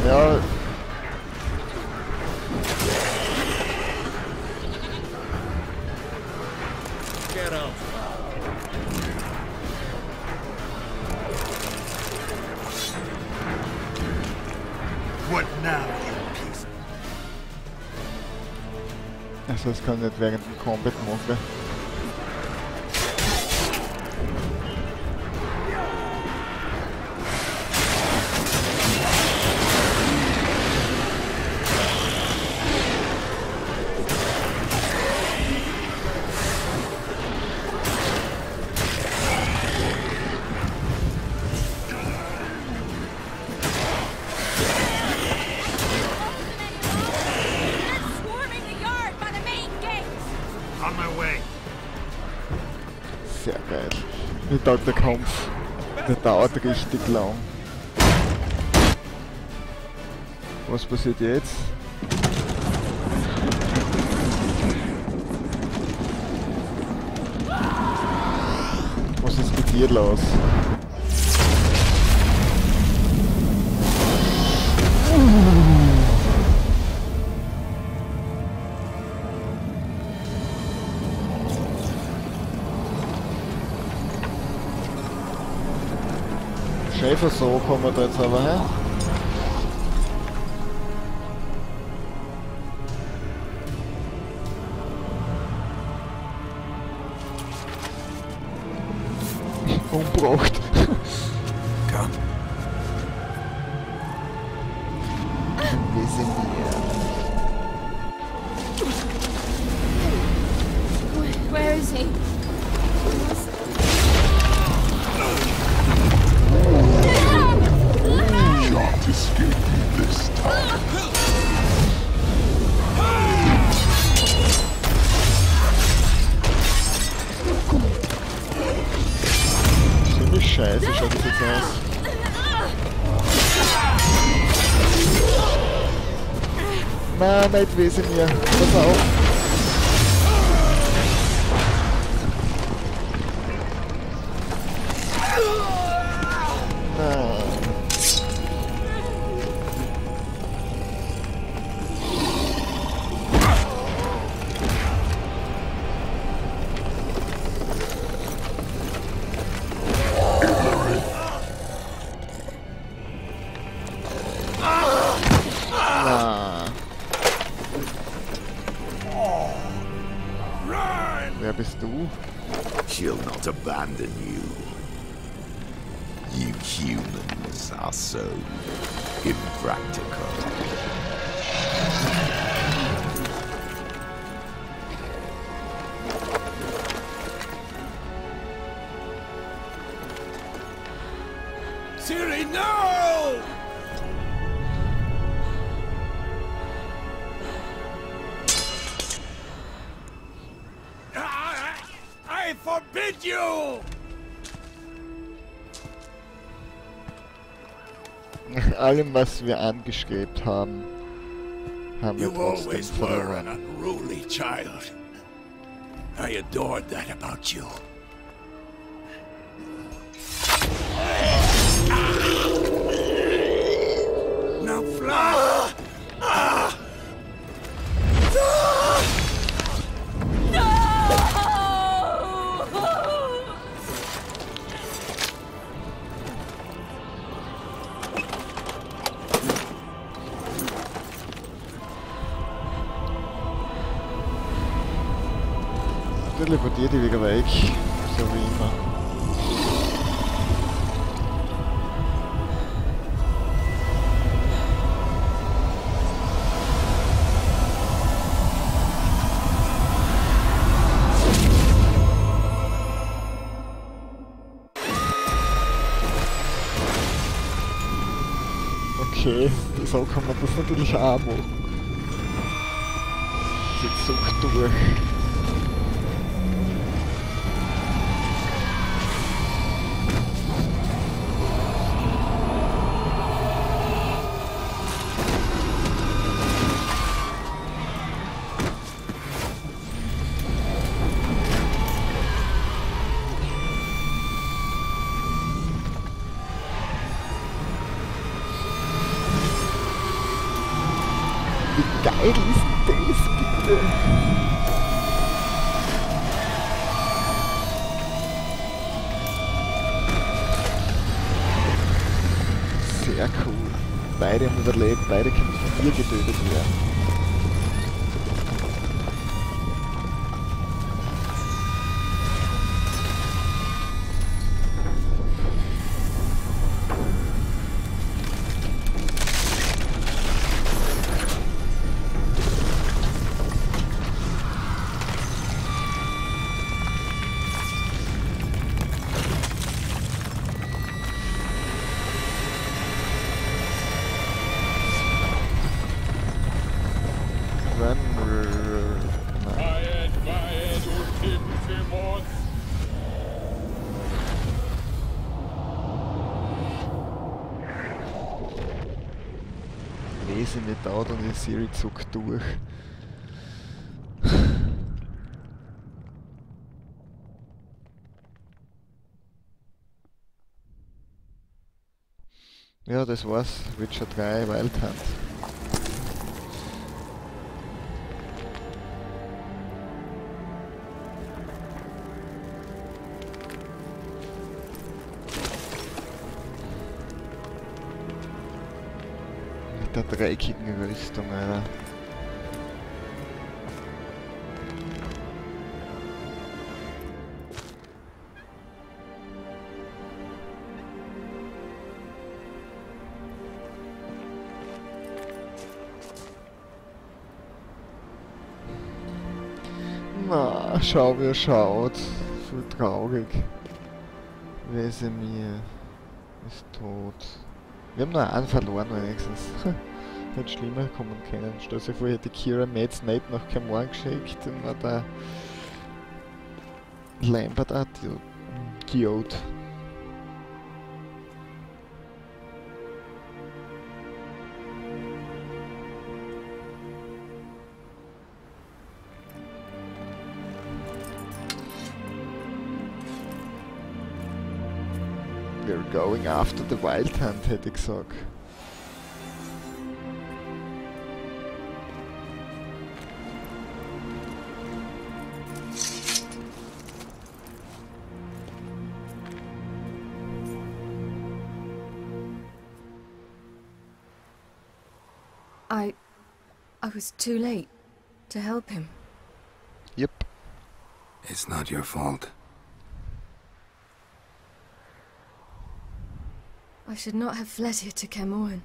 Speaker 1: Ja.
Speaker 3: Get out.
Speaker 2: What now, you piece?
Speaker 1: Also das kann ich nicht während dem Combat machen. Sehr geil. Mir taugt der Kampf. Der dauert richtig lang. Was passiert jetzt? Was ist mit dir los? Schäfer so kommen wir da jetzt aber her. Umgebracht.
Speaker 3: Komm.
Speaker 1: Wir sind hier.
Speaker 12: Where is he?
Speaker 16: Shan't escape me this time.
Speaker 1: Ziemlich scheiße schaut das jetzt aus. Nein, nicht Wesemir. Pass auf. Nein. Wer bist du?
Speaker 17: She'll not abandon you. You humans are so impractical.
Speaker 3: Siri, no! I forbid you!
Speaker 1: Nach allem, was wir angestrebt haben, haben wir
Speaker 3: You
Speaker 1: trotzdem
Speaker 3: always were an
Speaker 1: verloren.
Speaker 3: unruly child. I adored that about you. Now fly!
Speaker 1: Teleportiert die wieder weg, so wie immer. Okay, so kann man das natürlich auch machen. Die Zucht durch. Wie geil ist das bitte? Sehr cool. Beide haben überlebt, beide können von mir getötet werden. Lese nicht da und die Serie zuckt durch. Ja, das war's. Witcher 3 Wild Hunt. Mit der dreckigen Rüstung, Alter. Na, schau wie er schaut. Voll traurig. Wesemir ist tot. Wir haben nur einen verloren wenigstens. Hätte schlimmer kommen können. Stell dir vor, ich hätte Kira Mates nicht nach Camorn geschickt und war der Lambert auch Diode. We're going after the Wild Hunt, hätte ich gesagt.
Speaker 10: I was too late to help him.
Speaker 1: Yep.
Speaker 2: It's not your fault.
Speaker 10: I should not have fled here to Camoran.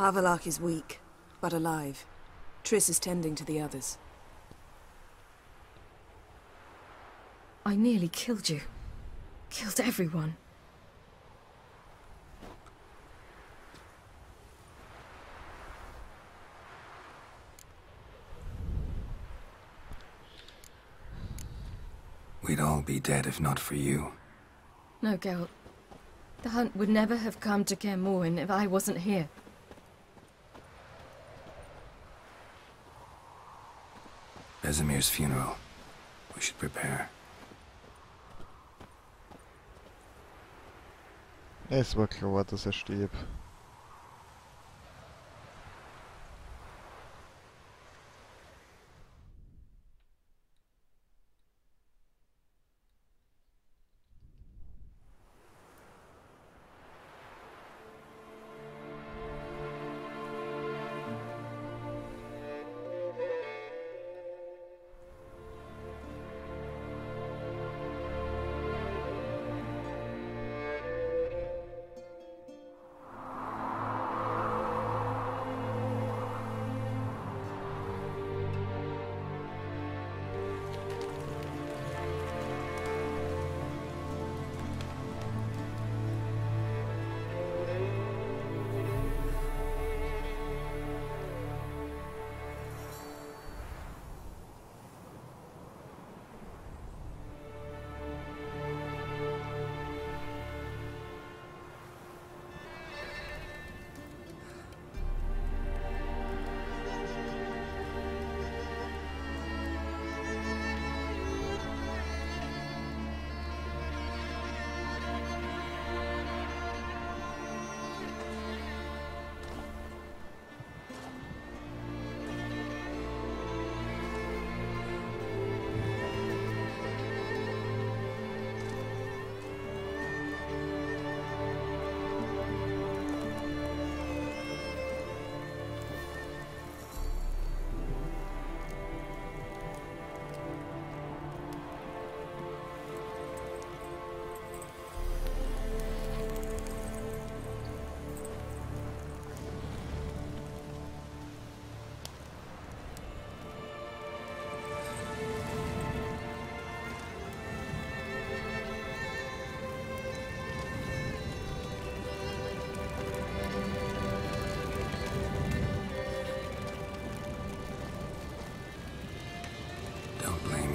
Speaker 11: Avalok is weak, but alive. Triss is tending to the others.
Speaker 10: I nearly killed you. Killed everyone.
Speaker 2: We'd all be dead if not for you.
Speaker 10: No, Geralt. The hunt would never have come to Camoran if I wasn't here.
Speaker 2: Vesemir's funeral. We should prepare.
Speaker 1: Es war klar, dass stirbt.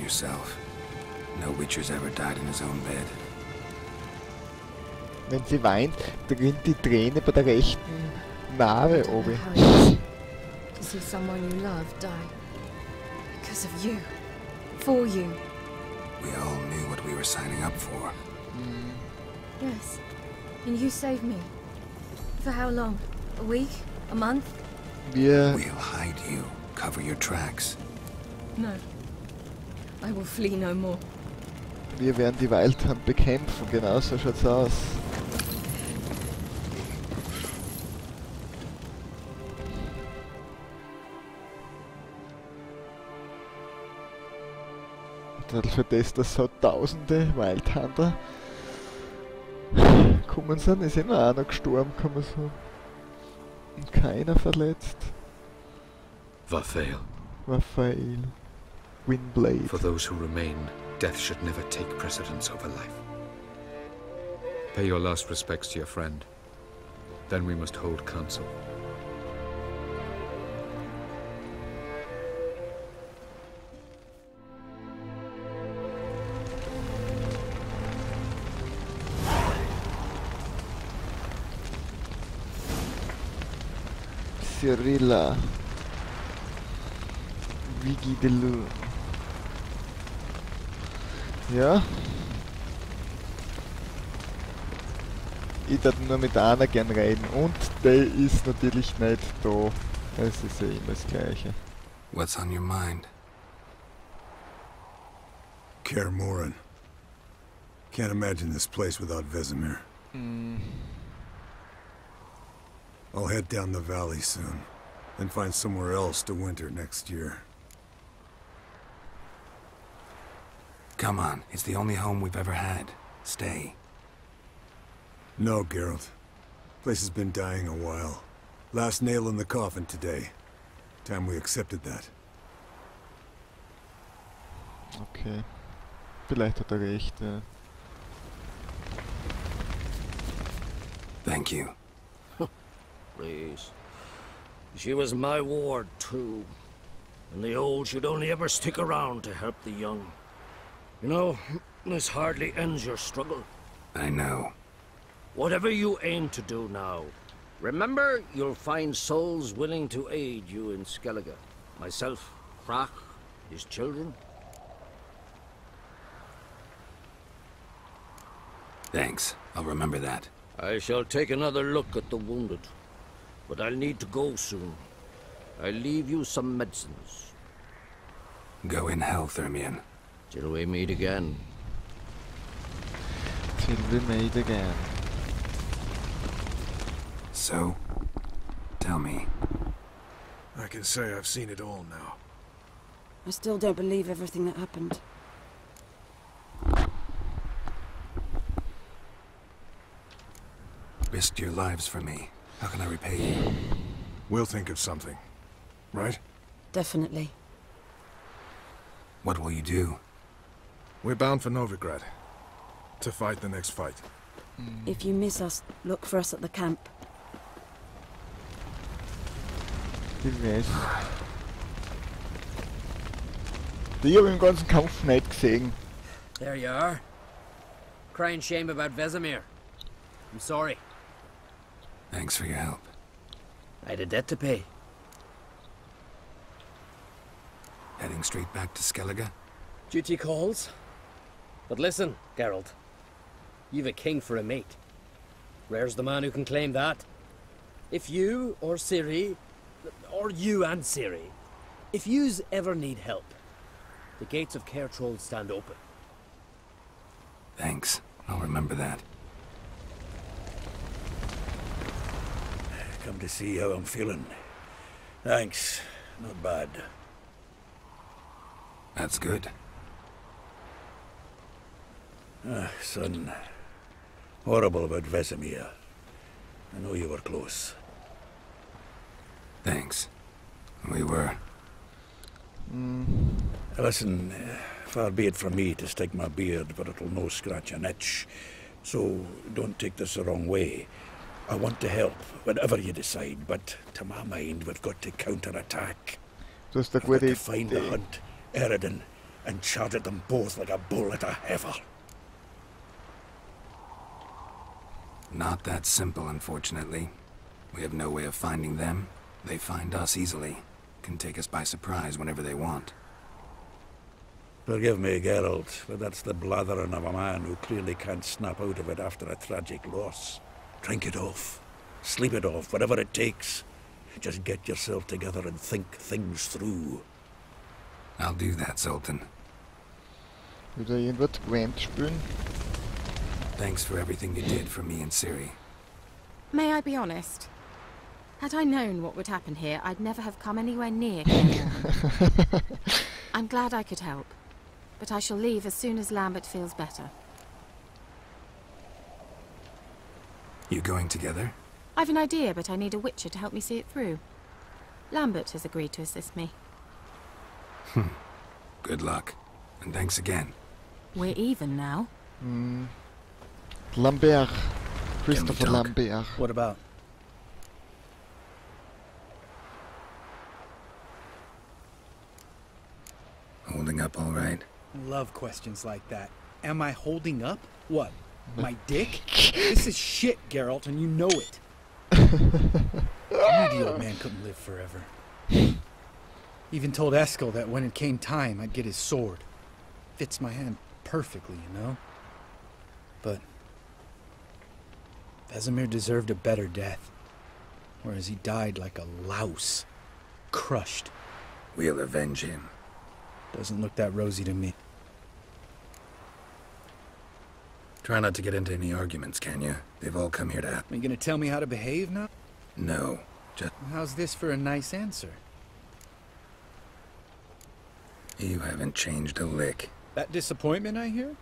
Speaker 2: Yourself. No Witcher's ever died in his own bed.
Speaker 1: Wenn sie weint, rinnt die Träne bei der rechten Narbe oben.
Speaker 10: To see someone you love die. Because of you. For you.
Speaker 2: We all knew what we were signing up for.
Speaker 10: Yes. And you saved me. For how long? A week? A month?
Speaker 1: We'll
Speaker 2: hide you. Cover your tracks.
Speaker 10: No. I will flee no more.
Speaker 1: Wir werden die Wild Hunt bekämpfen, genau so schaut's aus. Für das, dass so tausende Wild Hunter gekommen sind, ist immer einer gestorben, kann man sagen. Und keiner verletzt.
Speaker 18: Raphael.
Speaker 1: Windblade.
Speaker 18: For those who remain, death should never take precedence over life. Pay your last respects to your friend. Then we must hold council.
Speaker 1: Cyrilla. Vigidelu. Ja. Ich darf nur mit einer gern reden und der ist natürlich nicht da. Es ist ja immer das Gleiche.
Speaker 2: What's on your mind?
Speaker 14: Kaer Morhen. Can't imagine this place without Vesemir. I'll head down the valley soon, then find somewhere else to winter next year.
Speaker 2: Come on, it's the only home we've ever had. Stay.
Speaker 14: No, Geralt. Place has been dying a while. Last nail in the coffin today. Time we accepted that.
Speaker 1: Okay. Vielleicht hat er recht, ja.
Speaker 2: Thank you.
Speaker 4: Please. She was my ward, too. And the old should only ever stick around to help the young. You know, this hardly ends your struggle.
Speaker 2: I know.
Speaker 4: Whatever you aim to do now, remember you'll find souls willing to aid you in Skellige. Myself, Krach, his children.
Speaker 2: Thanks. I'll remember that.
Speaker 4: I shall take another look at the wounded. But I'll need to go soon. I'll leave you some medicines.
Speaker 2: Go in health, Ermion.
Speaker 4: Till we meet again.
Speaker 1: Till we meet again.
Speaker 2: So, tell me.
Speaker 8: I can say I've seen it all now.
Speaker 13: I still don't believe everything that happened.
Speaker 2: Risked your lives for me. How can I repay you?
Speaker 8: We'll think of something. Right?
Speaker 13: Definitely.
Speaker 2: What will you do?
Speaker 8: We're bound for Novigrad. To fight the next fight.
Speaker 13: If you miss us, look for us at the camp.
Speaker 1: Ich habe im ganzen Kampf nicht gesehen.
Speaker 19: There you are. Crying shame about Vesemir. I'm sorry.
Speaker 2: Thanks for your help.
Speaker 19: I had a debt to pay.
Speaker 2: Heading straight back to Skellige?
Speaker 19: Duty calls. But listen, Geralt. You've a king for a mate. Rare's the man who can claim that. If you, or Ciri, or you and Ciri, if yous ever need help, the gates of Caer Troll stand open.
Speaker 2: Thanks. I'll remember that.
Speaker 5: Come to see how I'm feeling. Thanks. Not bad.
Speaker 2: That's good.
Speaker 5: Son. Horrible about Vesemir. I know you were close.
Speaker 2: Thanks. We were.
Speaker 5: Listen, far be it from me to stick my beard, but it'll no scratch an itch. So don't take this the wrong way. I want to help, whatever you decide, but to my mind, we've got to counter-attack.
Speaker 1: We've
Speaker 5: got to find the hunt, Eredin, and charge at them both like a bull at a heifer.
Speaker 2: Not that simple, unfortunately. We have no way of finding them. They find us easily. Can take us by surprise whenever they want.
Speaker 5: Forgive me, Geralt, but that's the blathering of a man who clearly can't snap out of it after a tragic loss. Drink it off. Sleep it off, whatever it takes. Just get yourself together and think things through.
Speaker 2: I'll do that, Sultan.
Speaker 1: Wieder irgendwas Gwent spielen?
Speaker 2: Thanks for everything you did for me and Ciri.
Speaker 7: May I be honest? Had I known what would happen here, I'd never have come anywhere near Caer Morhen. I'm glad I could help, but I shall leave as soon as Lambert feels better.
Speaker 2: You going together?
Speaker 7: I've an idea, but I need a witcher to help me see it through. Lambert has agreed to assist me.
Speaker 2: Good luck, and thanks again.
Speaker 7: We're even now.
Speaker 1: Lambert. Christopher
Speaker 2: talk?
Speaker 1: Lambert.
Speaker 6: What about?
Speaker 2: Holding up all right?
Speaker 6: Love questions like that. Am I holding up? What? My dick? This is shit, Geralt, and you know it. I knew the old man couldn't live forever. Even told Eskel that when it came time, I'd get his sword. Fits my hand perfectly, you know? But Vesemir deserved a better death, whereas he died like a louse, crushed.
Speaker 2: We'll avenge him.
Speaker 6: Doesn't look that rosy to me.
Speaker 2: Try not to get into any arguments, can you? They've all come here to...
Speaker 6: Are you gonna tell me how to behave now?
Speaker 2: No, just...
Speaker 6: How's this for a nice answer?
Speaker 2: You haven't changed a lick.
Speaker 6: That disappointment I hear?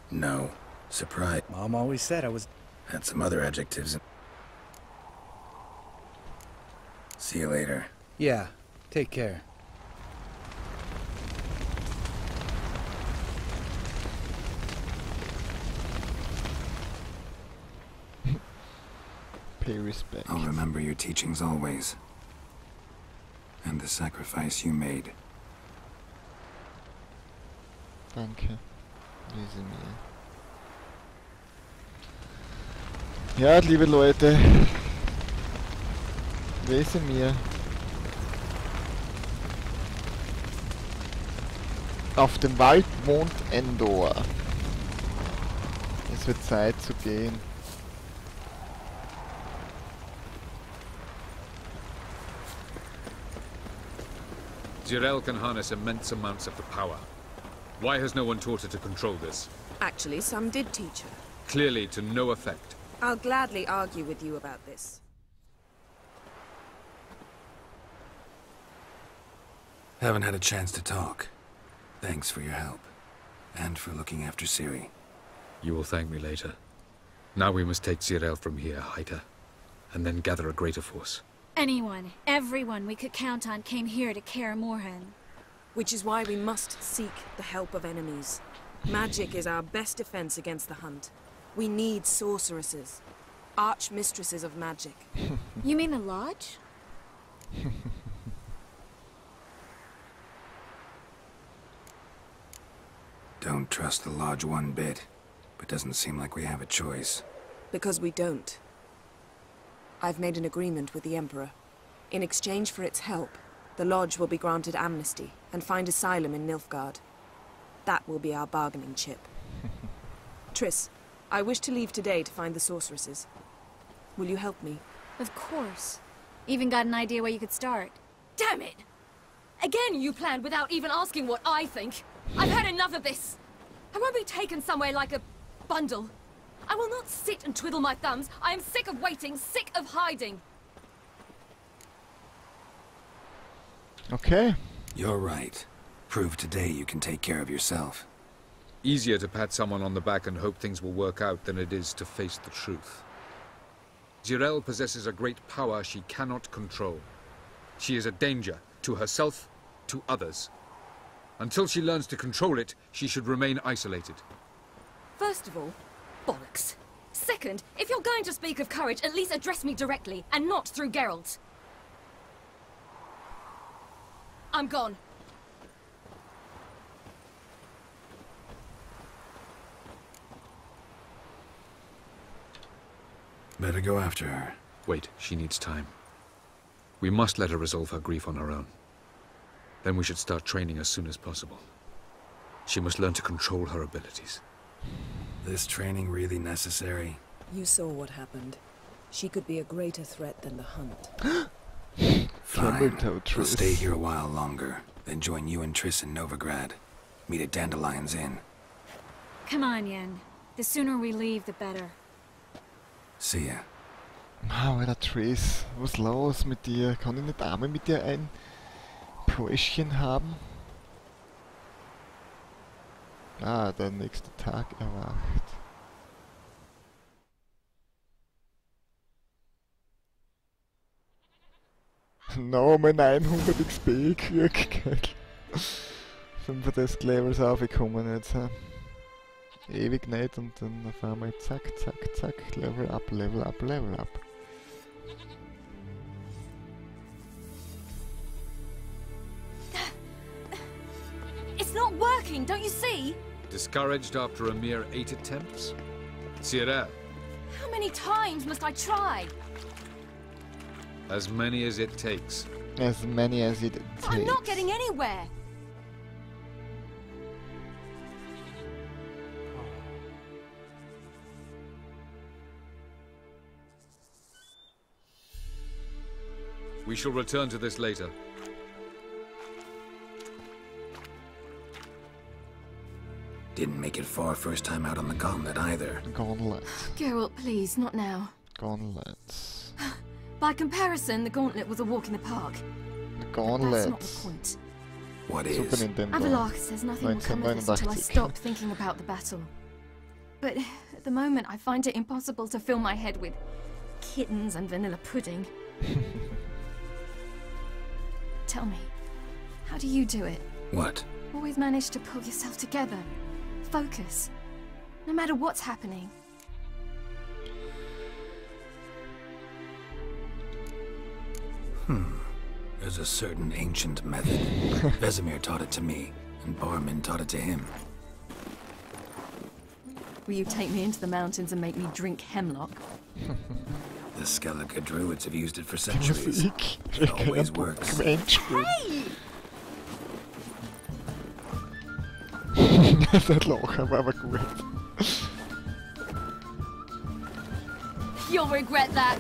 Speaker 2: No. Surprise.
Speaker 6: Mom always said I was...
Speaker 2: Had some other adjectives. See you later.
Speaker 6: Yeah, take care.
Speaker 1: Pay respect.
Speaker 2: I'll remember your teachings always. And the sacrifice you made.
Speaker 1: Danke. Wesemir. Ja, liebe Leute. Wesemir. Auf dem Waldmond Endor. Es wird Zeit zu gehen.
Speaker 18: Jirel can harness immense amounts of the power. Why has no one taught her to control this?
Speaker 11: Actually, some did teach her.
Speaker 18: Clearly to no effect.
Speaker 11: I'll gladly argue with you about this.
Speaker 2: Haven't had a chance to talk. Thanks for your help. And for looking after Ciri.
Speaker 18: You will thank me later. Now we must take Jirel from here, hide her, and then gather a greater force.
Speaker 12: Anyone, everyone we could count on came here to Kaer Morhen.
Speaker 11: Which is why we must seek the help of enemies. Magic is our best defense against the hunt. We need sorceresses. Archmistresses of magic.
Speaker 12: You mean the Lodge?
Speaker 2: Don't trust the Lodge one bit, but doesn't seem like we have a choice.
Speaker 11: Because we don't. I've made an agreement with the Emperor. In exchange for its help, the Lodge will be granted amnesty and find asylum in Nilfgaard. That will be our bargaining chip. Triss, I wish to leave today to find the sorceresses. Will you help me?
Speaker 12: Of course. Even got an idea where you could start. Damn it! Again you planned without even asking what I think. I've had enough of this. I won't be taken somewhere like a bundle. I will not sit and twiddle my thumbs. I am sick of waiting, sick of hiding.
Speaker 1: Okay.
Speaker 2: You're right. Prove today you can take care of yourself.
Speaker 18: Easier to pat someone on the back and hope things will work out than it is to face the truth. Jirel possesses a great power she cannot control. She is a danger to herself, to others. Until she learns to control it, she should remain isolated.
Speaker 12: First of all, bollocks. Second, if you're going to speak of courage, at least address me directly, and not through Geralt. I'm gone.
Speaker 2: Better go after her.
Speaker 18: Wait, she needs time. We must let her resolve her grief on her own. Then we should start training as soon as possible. She must learn to control her abilities.
Speaker 2: This training really necessary?
Speaker 11: You saw what happened. She could be a greater threat than the hunt.
Speaker 2: Fine. We'll stay here a while longer, then join you and Triss in Novigrad. Meet at Dandelion's Inn.
Speaker 12: Come on, Yen. The sooner we leave, the better.
Speaker 2: See ya.
Speaker 1: Alter Triss, was los mit dir? Kann ich nicht einmal mit dir ein Päuschen haben? Ah, der nächste Tag erwacht. Nochmal 900 XP gekriegt. 35 Levels aufgekommen jetzt. Ewig nicht und dann auf einmal zack, zack, zack, Level up, Level up, Level up.
Speaker 12: It's not working, don't you see?
Speaker 18: Discouraged after a mere 8 attempts? Jirel.
Speaker 12: How many times must I try?
Speaker 18: As many as it takes.
Speaker 1: As many as it takes.
Speaker 12: I'm not getting anywhere.
Speaker 18: We shall return to this later.
Speaker 2: Didn't make it far first time out on the gauntlet either.
Speaker 1: Gauntlet.
Speaker 10: Geralt, please, not now.
Speaker 1: Gauntlets.
Speaker 10: By comparison, the gauntlet was a walk in the park.
Speaker 1: The
Speaker 10: That's
Speaker 1: Gauntlet.
Speaker 10: not the point.
Speaker 2: What
Speaker 1: Super
Speaker 2: is?
Speaker 1: Nintendo.
Speaker 10: Avallac'h says nothing will come of this until I
Speaker 1: 1989.
Speaker 10: stop thinking about the battle. But at the moment, I find it impossible to fill my head with kittens and vanilla pudding. Tell me, how do you do it?
Speaker 2: What?
Speaker 10: Always manage to pull yourself together. Focus. No matter what's happening.
Speaker 2: There's a certain ancient method. Vesemir taught it to me, and Barman taught it to him.
Speaker 10: Will you take me into the mountains and make me drink hemlock?
Speaker 2: The Skellige druids have used it for centuries.
Speaker 1: Musik.
Speaker 2: It always works.
Speaker 1: Mensch.
Speaker 10: Hey!
Speaker 1: Das Lachen war aber gut.
Speaker 12: You'll regret that.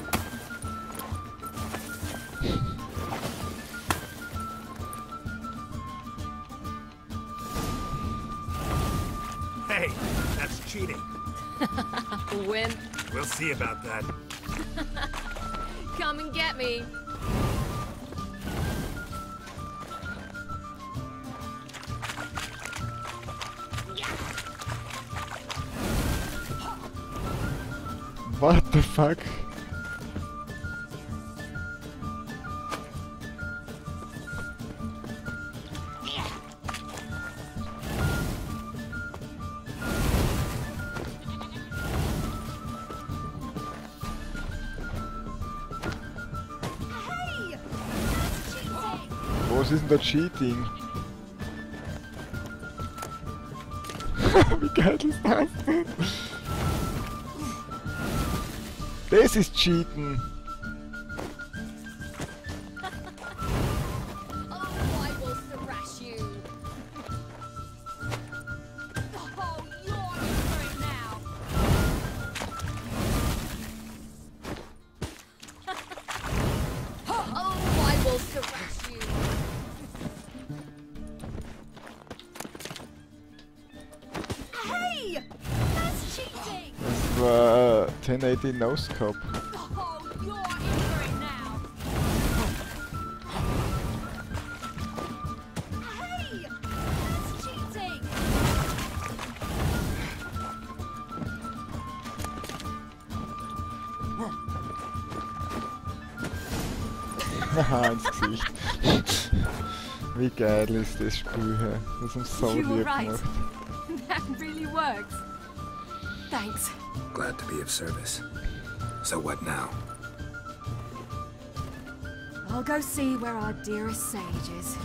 Speaker 20: Hey, that's cheating.
Speaker 12: Wimp.
Speaker 20: We'll see about that.
Speaker 12: Come and get me.
Speaker 1: What the fuck? Was ist denn da Cheating? Wie geil ist das denn? Das ist Cheaten. Das war 1080 No-Scope. Haha, ins Gesicht. Wie geil ist das Spiel hier. Das ist uns so lieb gemacht.
Speaker 12: That really works. Thanks.
Speaker 2: Glad to be of service. So what now?
Speaker 10: I'll go see where our dearest sage is.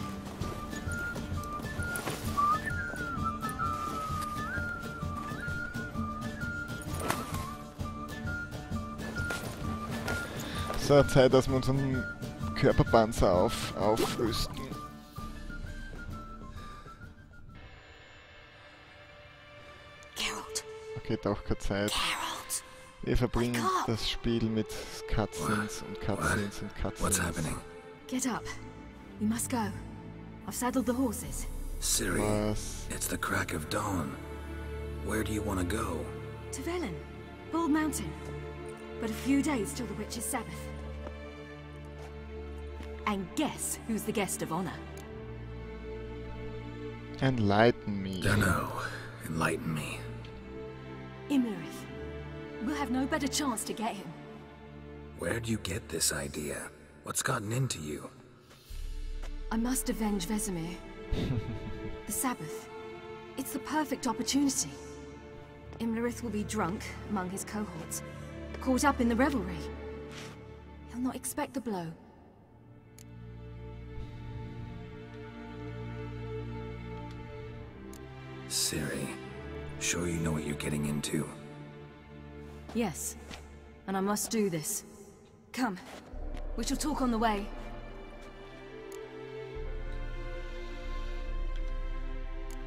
Speaker 1: So, Zeit, dass wir unseren Körperpanzer aufrüsten.
Speaker 10: Geralt.
Speaker 1: Okay, doch keine Zeit.
Speaker 10: Geralt.
Speaker 1: Wir verbringen das Spiel mit Cutscenes und Cutscenes und Cutscenes.
Speaker 2: What's happening?
Speaker 10: Get up. We must go. I've saddled the horses.
Speaker 2: Ciri, it's the crack of dawn. Where do you want to go?
Speaker 10: To Velen. Bald Mountain. But a few days till the Witch's Sabbath. And guess who's the guest of honor?
Speaker 1: Enlighten me.
Speaker 2: Dunno. Enlighten me.
Speaker 10: Imlerith. We'll have no better chance to get him.
Speaker 2: Where'd you get this idea? What's gotten into you?
Speaker 10: I must avenge Vesemir. The Sabbath. It's the perfect opportunity. Imlerith will be drunk among his cohorts, caught up in the revelry. He'll not expect the blow.
Speaker 2: Ciri, sure you know what you're getting into?
Speaker 10: Yes, and I must do this. Come, We shall talk on the way.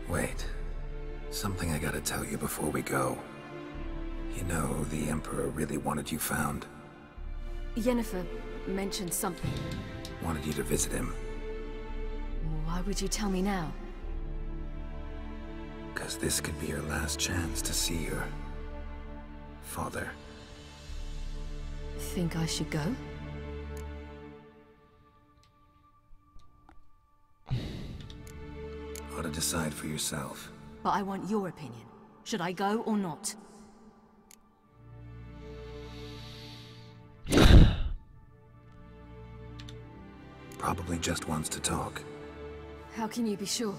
Speaker 2: Wait. Something I gotta tell you before we go. You know, the Emperor really wanted you found.
Speaker 10: Yennefer mentioned something.
Speaker 2: Wanted you to visit him.
Speaker 10: Why would you tell me now?
Speaker 2: Because this could be your last chance to see your father.
Speaker 10: Think I should go?
Speaker 2: Ought to decide for yourself.
Speaker 10: But I want your opinion. Should I go or not?
Speaker 2: Probably just wants to talk.
Speaker 10: How can you be sure?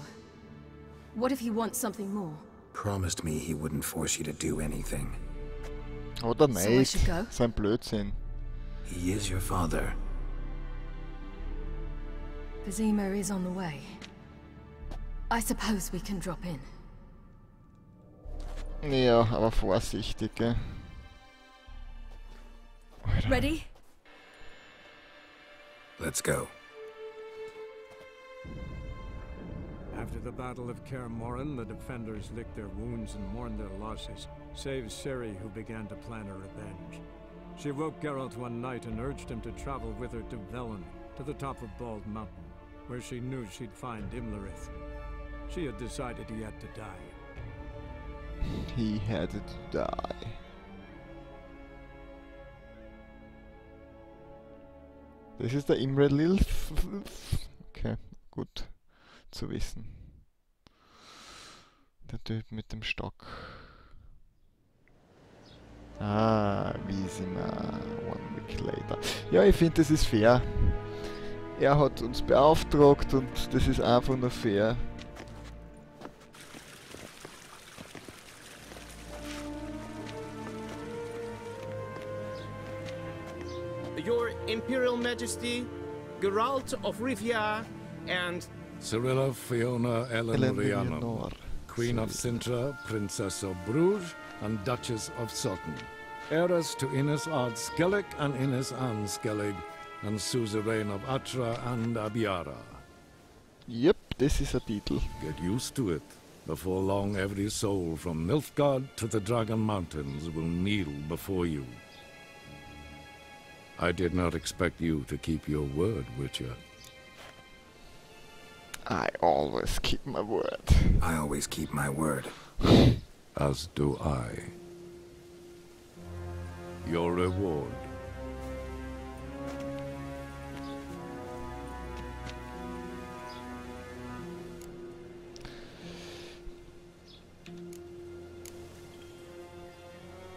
Speaker 10: What if he wants something more?
Speaker 2: Promised me he wouldn't force you to do anything.
Speaker 1: Oder
Speaker 10: So I
Speaker 1: nicht.
Speaker 10: should go?
Speaker 1: Sein Blödsinn.
Speaker 2: He is your father.
Speaker 10: Vizima is on the way. I suppose we can drop in.
Speaker 1: Ja, aber vorsichtig, gell?
Speaker 10: Ready?
Speaker 2: Let's go.
Speaker 21: After the Battle of Kaer Morhen, the defenders licked their wounds and mourned their losses, save Ciri, who began to plan a revenge. She woke Geralt one night and urged him to travel with her to Velen, to the top of Bald Mountain, where she knew she'd find Imlerith. She had decided he had to die.
Speaker 1: He had to die. Das ist der Imre Lilf. Okay, gut zu wissen. Der Typ mit dem Stock. Ah, Vizima, 1 week later. Ja, ich finde, das ist fair. Er hat uns beauftragt und das ist einfach nur fair.
Speaker 22: Your Imperial Majesty, Geralt of Rivia, and
Speaker 3: Cirilla Fiona Ellen Rhiannon, Queen of Sintra, Princess of Bruges, and Duchess of Sutton. Heiress to Innis Ard Skellig and Innis Ann Skellig, and suzerain of Atra and Abiara.
Speaker 1: Yep, this is a title.
Speaker 3: Get used to it. Before long, every soul from Nilfgaard to the Dragon Mountains will kneel before you. I did not expect you to keep your word, Witcher.
Speaker 1: I always keep my word.
Speaker 2: I always keep my word.
Speaker 3: As do I. Your reward.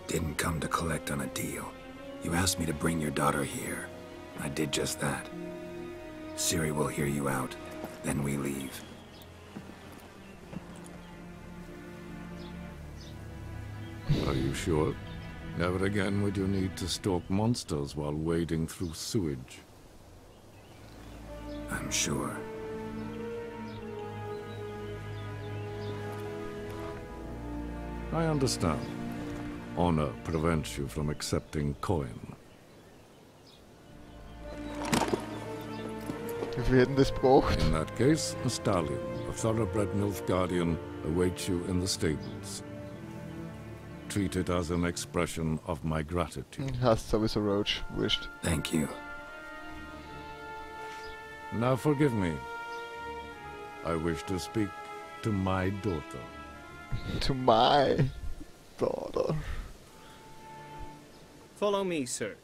Speaker 2: Didn't come to collect on a deal. You asked me to bring your daughter here. I did just that. Ciri will hear you out, then we leave.
Speaker 3: Are you sure? Never again would you need to stalk monsters while wading through sewage.
Speaker 2: I'm sure.
Speaker 3: I understand. Honor prevents you from accepting coin.
Speaker 1: Wie viel hätten das braucht?
Speaker 3: In that case, a stallion, a thoroughbred Nilfgaardian, awaits you in the stables. Treat it as an expression of my gratitude.
Speaker 1: Hast sowieso Roach, wurscht.
Speaker 2: Thank you.
Speaker 3: Now forgive me. I wish to speak to my daughter.
Speaker 1: To my daughter.
Speaker 22: follow me, sir.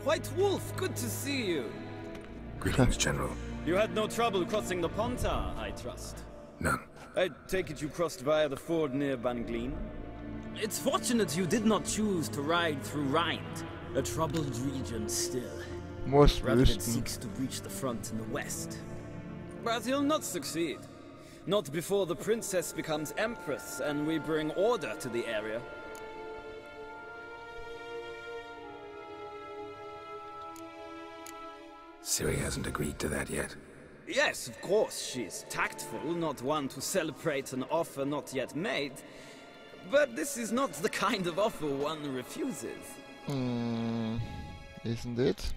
Speaker 23: White Wolf, good to see you.
Speaker 2: Greetings, General.
Speaker 23: You had no trouble crossing the Pontar, I trust.
Speaker 2: None.
Speaker 23: I take it you crossed via the ford near Banglin? It's fortunate you did not choose to ride through Rind, a troubled region still.
Speaker 1: Most
Speaker 23: rather than
Speaker 1: wüssten.
Speaker 23: seeks to breach the front in the west. But he'll not succeed. Not before the princess becomes empress and we bring order to the area.
Speaker 2: Ciri hasn't agreed to that yet.
Speaker 23: Yes, of course, she's tactful, not one to celebrate an offer not yet made. But this is not the kind of offer one refuses.
Speaker 1: Isn't it?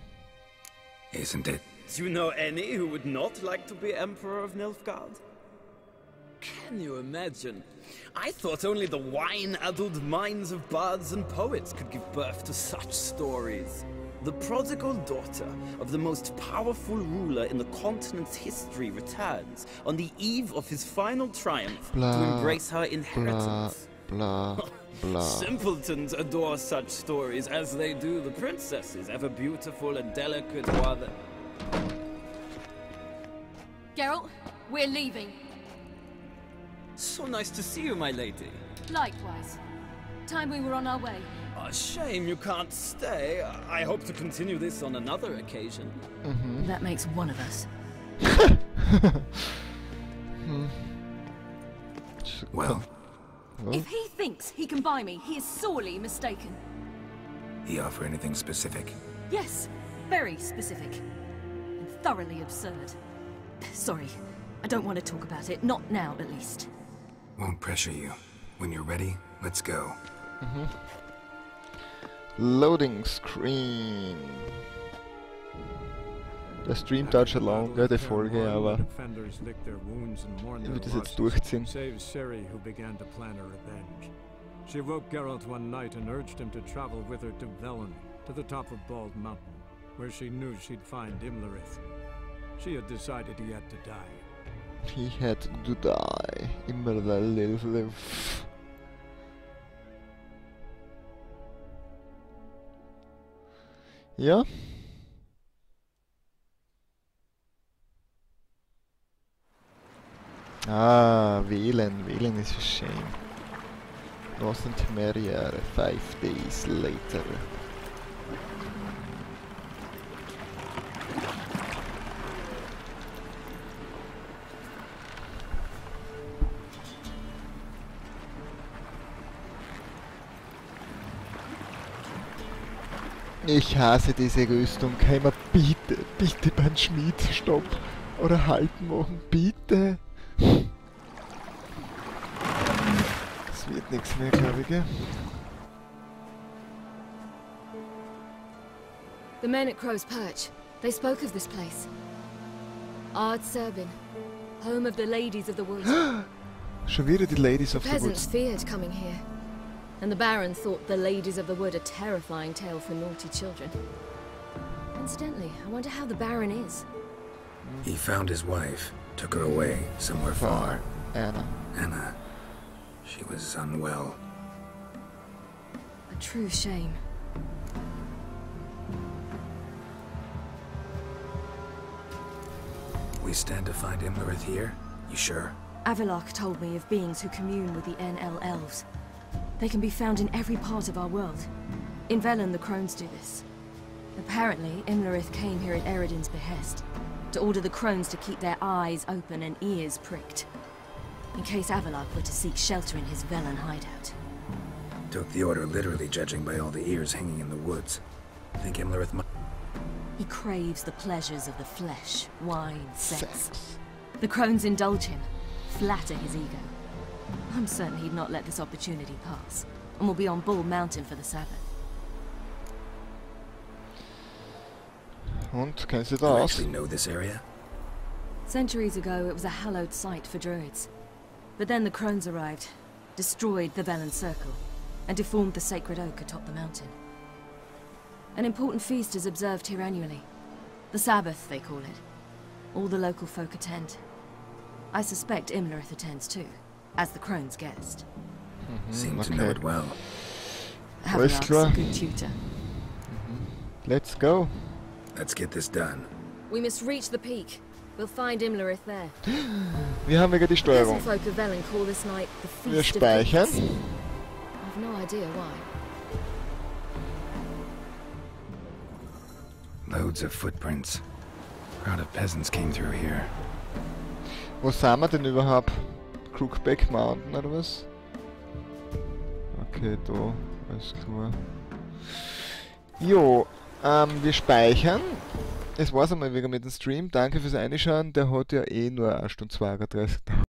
Speaker 2: Isn't it?
Speaker 23: Do you know any who would not like to be Emperor of Nilfgaard? Can you imagine? I thought only the wine-addled minds of bards and poets could give birth to such stories. The prodigal daughter of the most powerful ruler in the continent's history returns on the eve of his final triumph to embrace her inheritance. Simpletons adore such stories as they do the princesses, ever beautiful and delicate while the...
Speaker 12: Geralt, we're leaving.
Speaker 23: So nice to see you, my lady.
Speaker 12: Likewise. Time we were on our way.
Speaker 23: A shame you can't stay. I hope to continue this on another occasion.
Speaker 10: That makes one of us.
Speaker 2: Well,
Speaker 12: if he thinks he can buy me, he is sorely mistaken.
Speaker 2: he offer anything specific?
Speaker 12: Yes, very specific. And thoroughly absurd.
Speaker 10: Sorry, I don't want to talk about it. Not now, at least.
Speaker 2: Won't pressure you. When you're ready, let's go.
Speaker 1: Loading screen. Der Stream dauert schon lange, die Folge, aber ich will das jetzt durchziehen.
Speaker 21: Save Ciri, who began to plan her revenge. She woke Geralt one night and urged him to travel with her to Velen, to the top of Bald Mountain, where she knew she'd find Imlerith. She had decided he had to die.
Speaker 1: He had to die. Immer live. Ja. Ah, wählen. Wählen ist a shame. Wasn't merrier 5 days later. Ich hasse diese Rüstung. Kann man bitte beim Schmied stopp oder halt machen, bitte. Das wird nichts mehr, glaube ich, gell?
Speaker 10: The men at Crow's Perch, they spoke of this place. Ard Serbin, home of the Ladies of the Wood.
Speaker 1: Schon wieder die Ladies of the Wood.
Speaker 10: Peasants feared coming here. And the Baron thought the Ladies of the Wood a terrifying tale for naughty children. Incidentally, I wonder how the Baron is.
Speaker 2: He found his wife, took her away, somewhere far. Anna. She was unwell.
Speaker 10: A true shame.
Speaker 2: We stand to find Imlerith here? You sure?
Speaker 10: Avilark told me of beings who commune with the NL Elves. They can be found in every part of our world. In Velen, the Crones do this. Apparently, Imlerith came here at Eredin's behest, to order the Crones to keep their eyes open and ears pricked, in case Avilark were to seek shelter in his Velen hideout.
Speaker 2: Took the order literally, judging by all the ears hanging in the woods. Think Imlerith might...
Speaker 10: He craves the pleasures of the flesh, wine, sex. The Crones indulge him, flatter his ego. I'm certain he'd not let this opportunity pass, and will be on Bull Mountain for the Sabbath.
Speaker 1: Und, kennst du
Speaker 2: Do you
Speaker 1: das?
Speaker 2: actually know this area?
Speaker 10: Centuries ago, it was a hallowed site for druids. But then the Crones arrived, destroyed the Velen Circle, and deformed the sacred oak atop the mountain. An important feast is observed here annually. The Sabbath, they call it. All the local folk attend. I suspect Imlerith attends too, as the Crone's guest.
Speaker 2: Seem to know it well.
Speaker 10: Avilark's a good tutor.
Speaker 1: Let's go.
Speaker 2: Let's get this done.
Speaker 10: We must reach the peak. We'll find Imlerith there.
Speaker 1: Wir haben wieder die Steuerung.
Speaker 10: Peasant folk of Velen call this night the Feast
Speaker 1: Wir
Speaker 10: of
Speaker 1: speichern.
Speaker 10: Kings. I've no idea why.
Speaker 2: Loads of footprints. Crowd of peasants came through here.
Speaker 1: Wo sind wir denn überhaupt? Crookback Mountain oder was? Okay, da. Alles klar. Jo, wir speichern. es war's einmal wieder mit dem Stream. Danke fürs Einschauen. Der hat ja eh nur 1 Stunde 32 gedauert.